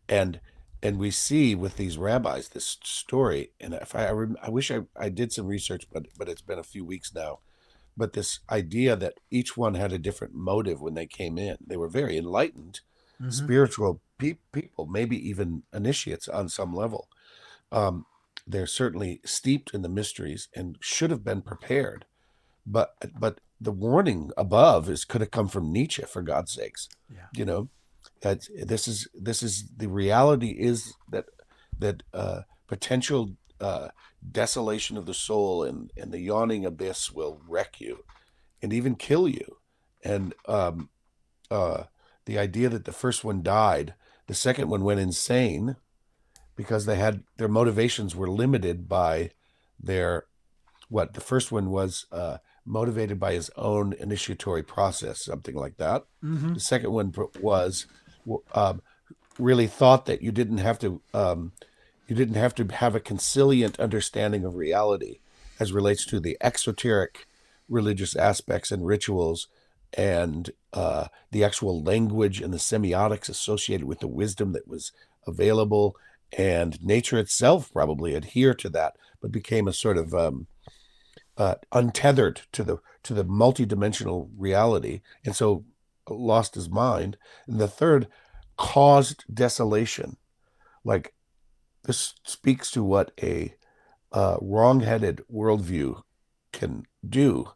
and we see with these rabbis this story. And if I wish I did some research, but it's been a few weeks now. But this idea that each one had a different motive when they came in. They were very enlightened, spiritual people, maybe even initiates on some level. They're certainly steeped in the mysteries and should have been prepared. But the warning above could have come from Nietzsche, for God's sakes. Yeah. You know, that this is the reality is that potential desolation of the soul and the yawning abyss will wreck you and even kill you. And the idea that the first one died, the second one went insane because their motivations were limited by the first one was motivated by his own initiatory process, something like that. The second one was really thought that you didn't have to have a conciliant understanding of reality as relates to the exoteric religious aspects and rituals and the actual language and the semiotics associated with the wisdom that was available, and nature itself probably adhered to that, but became a sort of untethered to the multidimensional reality, and so lost his mind. And the third caused desolation. Like, this speaks to what a wrong-headed worldview can do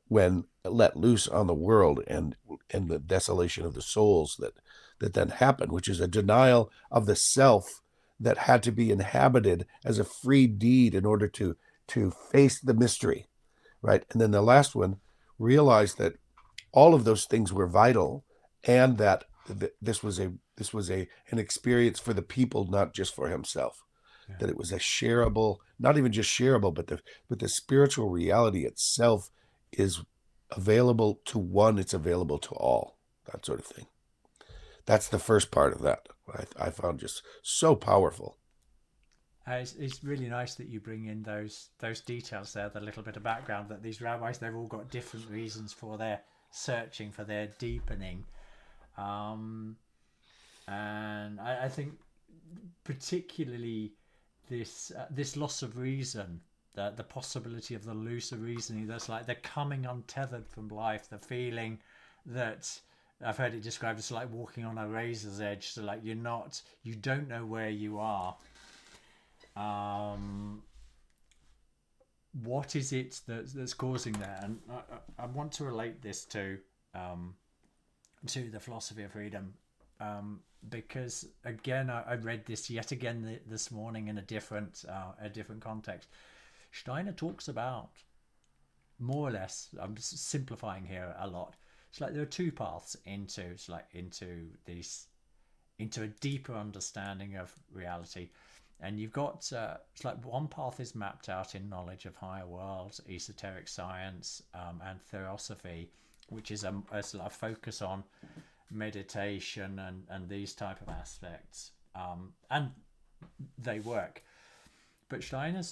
when let loose on the world, and the desolation of the souls that then happen, which is a denial of the self that had to be inhabited as a free deed in order to face the mystery, right? And then the last one, realize that all of those things were vital, and that this was an experience for the people, not just for himself. Yeah. That it was a shareable, not even just shareable, but the spiritual reality itself is available to one. It's available to all. That sort of thing. That's the first part of that. I found just so powerful. It's really nice that you bring in those details there, the little bit of background that these rabbis, they've all got different reasons for their searching, for their deepening. Um, and I think particularly this loss of reason, the possibility of the looser reasoning, that's like the coming untethered from life, the feeling that I've heard it described as like walking on a razor's edge. So like you don't know where you are. Um, what is it that's causing that? And I want to relate this to the philosophy of freedom, because again I read this yet again this morning in a different context. Steiner talks about, more or less, I'm simplifying here a lot, it's like there are two paths into a deeper understanding of reality. And you've got it's like one path is mapped out in knowledge of higher worlds, esoteric science, and theosophy, which is a focus on meditation and these type of aspects, and they work. But Steiner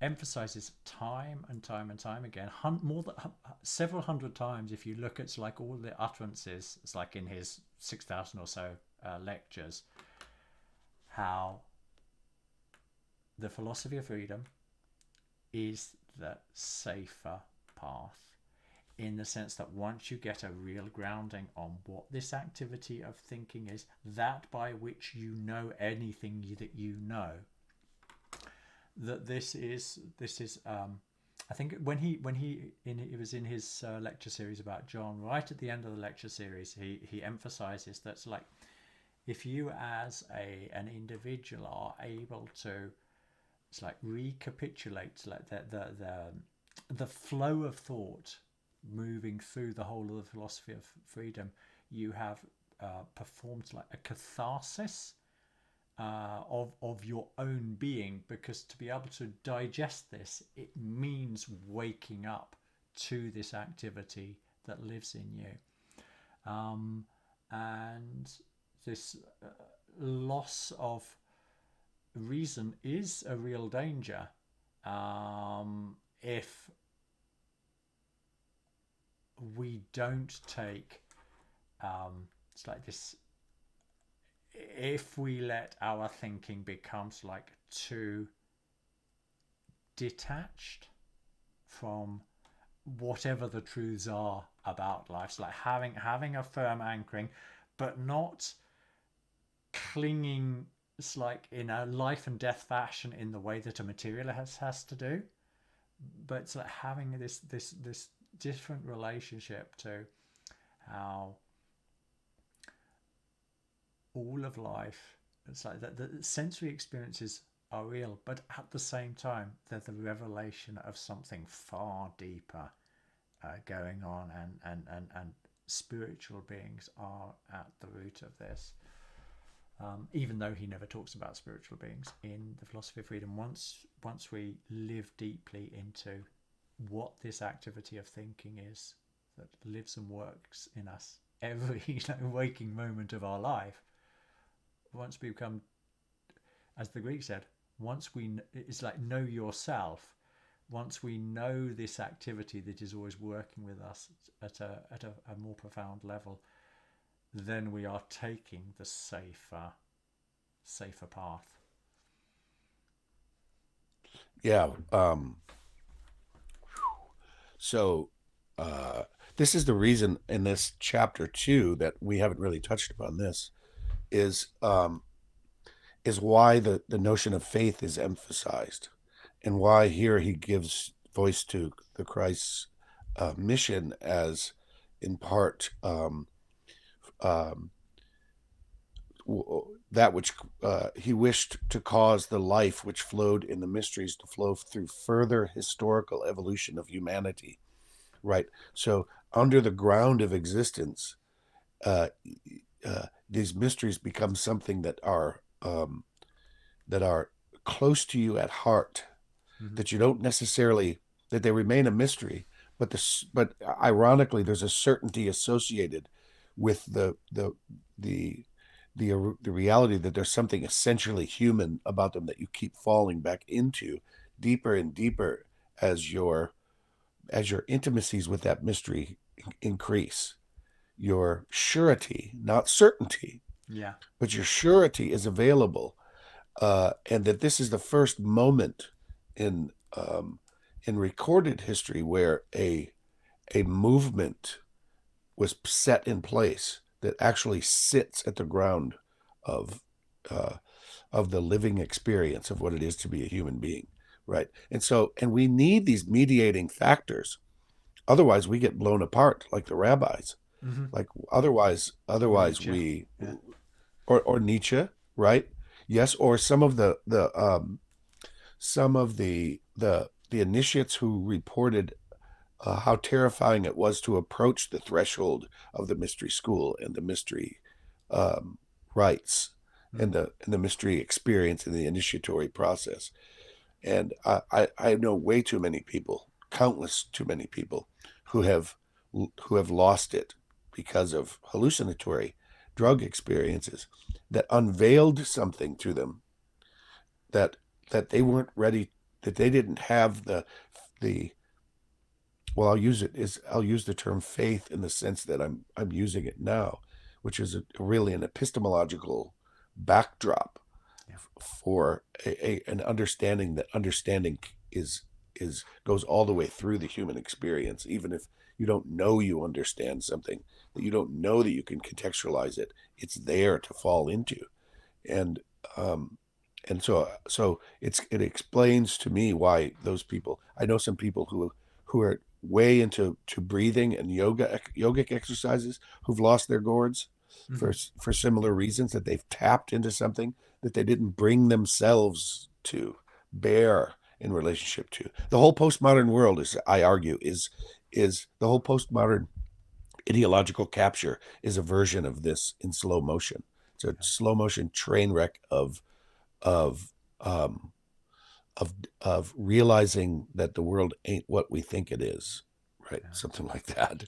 emphasizes time and time and time again, more than several hundred times. If you look at like all the utterances, it's like in his 6,000 or so lectures, how the philosophy of freedom is the safer path, in the sense that once you get a real grounding on what this activity of thinking is, that by which you know anything that you know, that this is I think it was in his lecture series about John, right at the end of the lecture series, he emphasizes that's like, if you as an individual are able to, it's like recapitulate like the flow of thought moving through the whole of the philosophy of freedom, you have performed like a catharsis of your own being, because to be able to digest this, it means waking up to this activity that lives in you, and this loss of reason is a real danger, if we don't take, it's like this, if we let our thinking becomes like too detached from whatever the truths are about life. It's like having a firm anchoring, but not clinging, it's like in a life and death fashion in the way that a materialist has to do, but it's like having this different relationship to how all of life, it's like that the sensory experiences are real, but at the same time they're the revelation of something far deeper going on, and spiritual beings are at the root of this. Even though he never talks about spiritual beings in the philosophy of freedom, once we live deeply into what this activity of thinking is that lives and works in us every waking moment of our life, once we become, as the Greek said, it's like know yourself. Once we know this activity that is always working with us at a more profound level, then we are taking the safer path. Yeah. So this is the reason in this chapter 2 that we haven't really touched upon this, is why the notion of faith is emphasized, and why here he gives voice to the Christ's mission as, in part, that which he wished to cause the life which flowed in the mysteries to flow through further historical evolution of humanity, right? So under the ground of existence, uh, these mysteries become something that are close to you at heart, Hmm. that you don't necessarily, that they remain a mystery, but ironically, there's a certainty associated with the the reality that there's something essentially human about them that you keep falling back into deeper and deeper as your intimacies with that mystery increase. Your surety, not certainty, Yeah. but your surety is available, and that this is the first moment in in recorded history where a movement was set in place that actually sits at the ground of uh, of the living experience of what it is to be a human being, right? And we need these mediating factors. Otherwise, we get blown apart like the rabbis. Hmm. Like Or otherwise Nietzsche. we Yeah. or Nietzsche, right? Yes, or some of the initiates who reported how terrifying it was to approach the threshold of the mystery school and the mystery um, rites Mm. and the mystery experience and the initiatory process. And I know way too many people, countless too many people, who have who have lost it because of hallucinatory drug experiences that unveiled something to them that they weren't ready, that they didn't have the well, I'll use the term faith in the sense that I'm using it now, which is really an epistemological backdrop Yeah. for an understanding that understanding is goes all the way through the human experience, even if you don't know you understand something, that you don't know that you can contextualize it. It's there to fall into, and um, it explains to me why those people. I know some people who are way into breathing and yogic exercises who've lost their gourds Hmm. for similar reasons, that they've tapped into something that they didn't bring themselves to bear in relationship to. The whole postmodern world is, I argue, is the whole postmodern ideological capture is a version of this in slow motion. It's a Yeah. slow motion train wreck of um, of realizing that the world ain't what we think it is, right? Yeah. Something like that.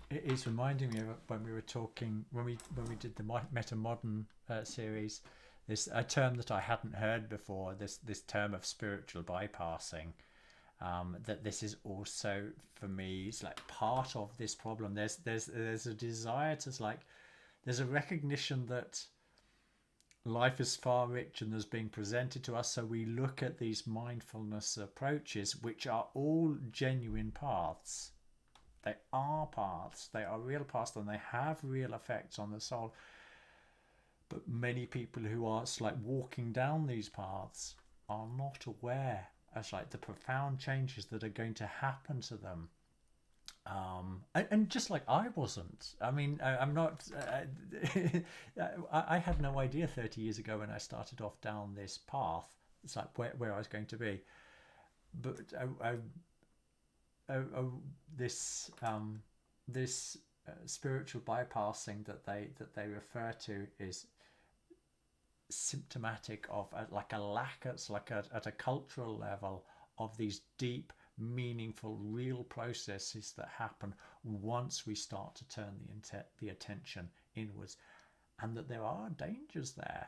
It is reminding me of when we were talking when we did the meta modern series. This a term that I hadn't heard before. This term of spiritual bypassing. That this is also for me. It's like part of this problem. There's a desire to like. There's a recognition that life is far richer than is being presented to us. So we look at these mindfulness approaches, which are all genuine paths. They are paths, they are real paths, and they have real effects on the soul. But many people who are like walking down these paths are not aware of like the profound changes that are going to happen to them. And just like I wasn't, I mean, I'm not. I had no idea 30 years ago when I started off down this path. It's like where I was going to be, but this this spiritual bypassing that they refer to is symptomatic of like a lack at like at a cultural level of these deep meaningful real processes that happen once we start to turn the attention inwards, and that there are dangers there,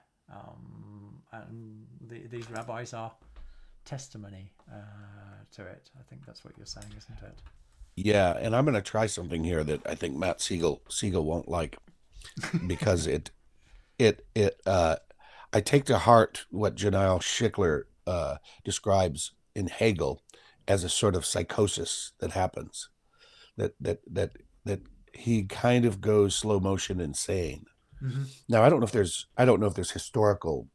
and these rabbis are testimony to it. I think that's what you're saying, isn't it? Yeah, and I'm going to try something here that I think Matt Siegel won't like, because it I take to heart what Janelle Schickler describes in Hegel as a sort of psychosis that happens, that he kind of goes slow motion insane. Mm-hmm. Now I don't know if there's historical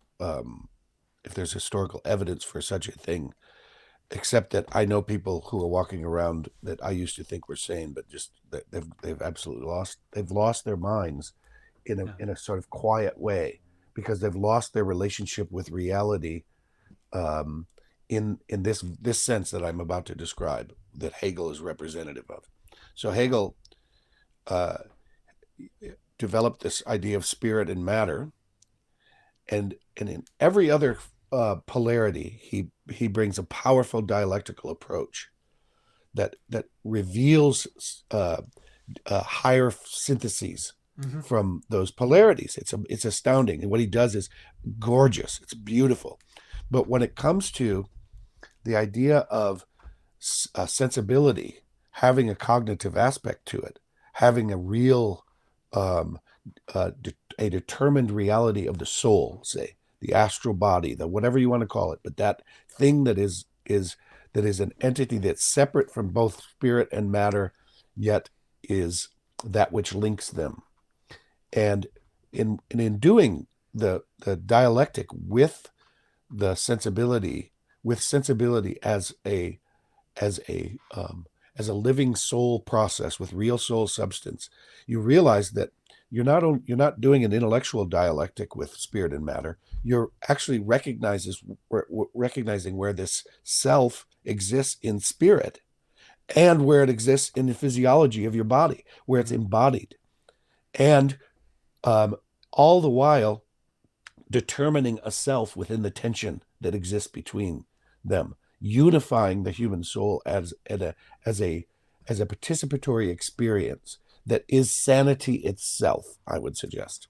evidence for such a thing, except that I know people who are walking around that I used to think were sane, but just that they've absolutely lost their minds Yeah. in a sort of quiet way, because they've lost their relationship with reality, um, in this sense that I'm about to describe, that Hegel is representative of. So Hegel uh, developed this idea of spirit and matter, and in every other polarity, he brings a powerful dialectical approach that reveals higher syntheses Mm-hmm. from those polarities. It's astounding, and what he does is gorgeous. It's beautiful. But when it comes to the idea of sensibility having a cognitive aspect to it, having a real um, a determined reality of the soul, say the astral body, the whatever you want to call it, but that thing that is an entity that's separate from both spirit and matter, yet is that which links them. And in doing the dialectic with the sensibility, with sensibility as a as a living soul process with real soul substance, you realize that you're not doing an intellectual dialectic with spirit and matter. You're actually recognizing where this self exists in spirit and where it exists in the physiology of your body, where it's embodied, and um, all the while determining a self within the tension that exists between them, unifying the human soul as a as a participatory experience that is sanity itself, I would suggest.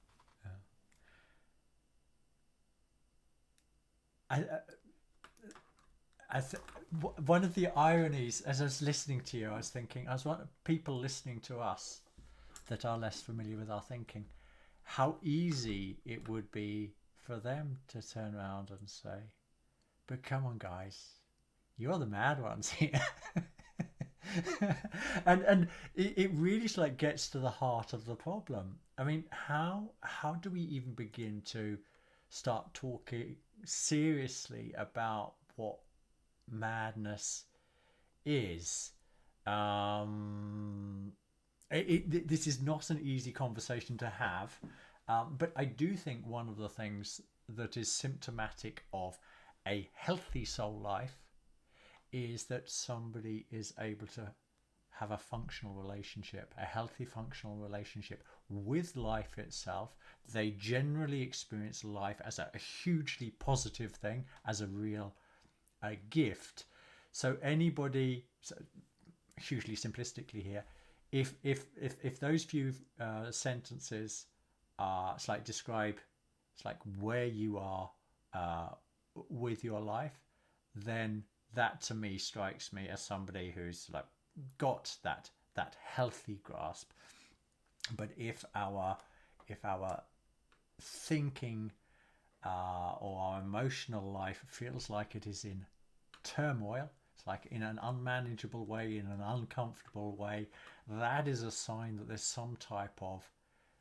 I, I th- One of the ironies, as I was listening to you, I was thinking, I was one people listening to us that are less familiar with our thinking, how easy it would be for them to turn around and say, "But come on, guys, you're the mad ones here." And it really like gets to the heart of the problem. I mean, how do we even begin to start talking seriously about what madness is? Um, this is not an easy conversation to have, but I do think one of the things that is symptomatic of a healthy soul life is that somebody is able to have a functional relationship, a healthy functional relationship with life itself. They generally experience life as a hugely positive thing, as a real gift. So anybody, so hugely simplistically here, if those few sentences are, it's like describe, it's like where you are uh, with your life, then that to me strikes me as somebody who's like got that healthy grasp. But if our thinking or our emotional life feels like it is in turmoil, it's like in an unmanageable way, in an uncomfortable way, that is a sign that there's some type of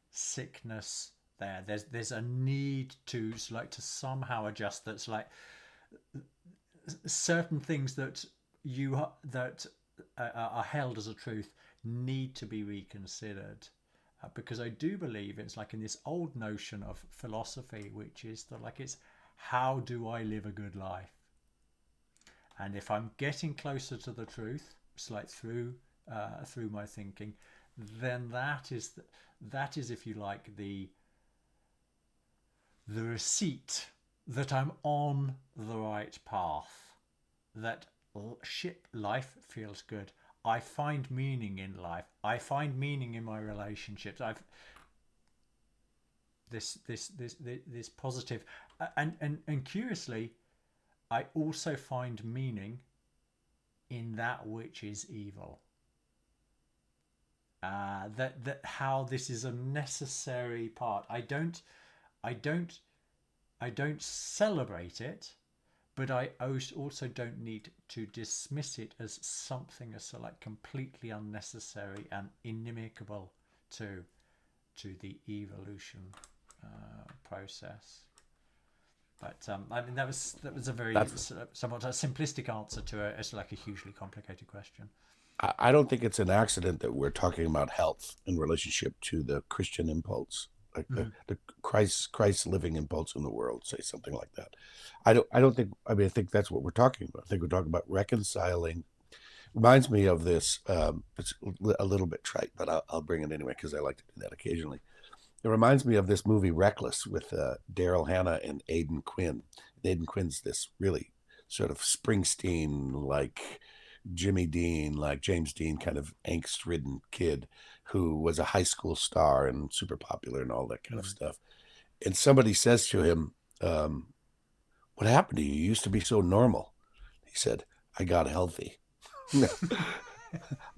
sickness there. There's a need to like to somehow adjust. That's like certain things that you that are held as a truth need to be reconsidered. Because I do believe it's like in this old notion of philosophy, which is that like it's how do I live a good life? And if I'm getting closer to the truth, it's like through my thinking, then that is, if you like, the receipt that I'm on the right path, that shit, life feels good. I find meaning in life. I find meaning in my relationships. I've this positive, and curiously, I also find meaning in that which is evil. That how this is a necessary part. I don't, I don't celebrate it, but I also don't need to dismiss it as something as so like completely unnecessary and inimical to the evolution process. But I mean that was a very That's somewhat a simplistic answer to it's like a hugely complicated question. I don't think it's an accident that we're talking about health in relationship to the Christian impulse. like Mm. the Christ living impulse in the world, say something like that. I don't think, I mean, I think that's what we're talking about. I think we're talking about reconciling. Reminds me of this. It's a little bit trite, but I'll bring it anyway because I like to do that occasionally. It reminds me of this movie Reckless with Daryl Hannah and Aidan Quinn. Aidan Quinn's this really sort of Springsteen, like Jimmy Dean, like James Dean, kind of angst-ridden kid who was a high school star and super popular and all that kind of Mm. stuff. And somebody says to him, "What happened to you? You used to be so normal." He said, "I got healthy."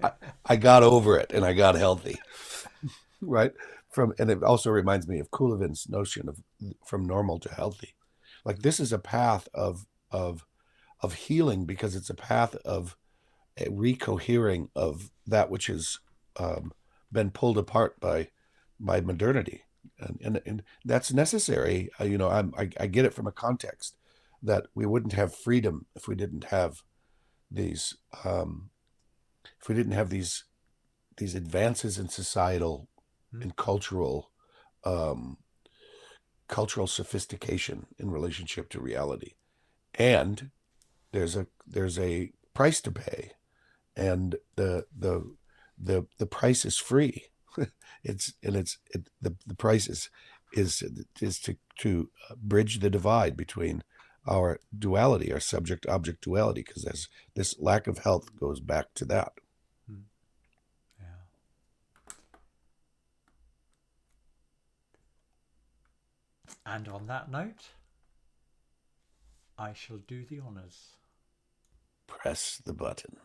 I, I got over it and I got healthy, right? And it also reminds me of Kulevin's notion of from normal to healthy. Like this is a path of of healing because it's a path of a recohering of that which has um, been pulled apart by modernity, and that's necessary. I get it from a context that we wouldn't have freedom if we didn't have these um, if we didn't have these advances in societal Mm. and um, cultural sophistication in relationship to reality. And there's a price to pay, and the price is free. The price is to bridge the divide between our duality, our subject object duality, because this lack of health goes back to that. Mm. Yeah. And on that note, I shall do the honours. Press the button.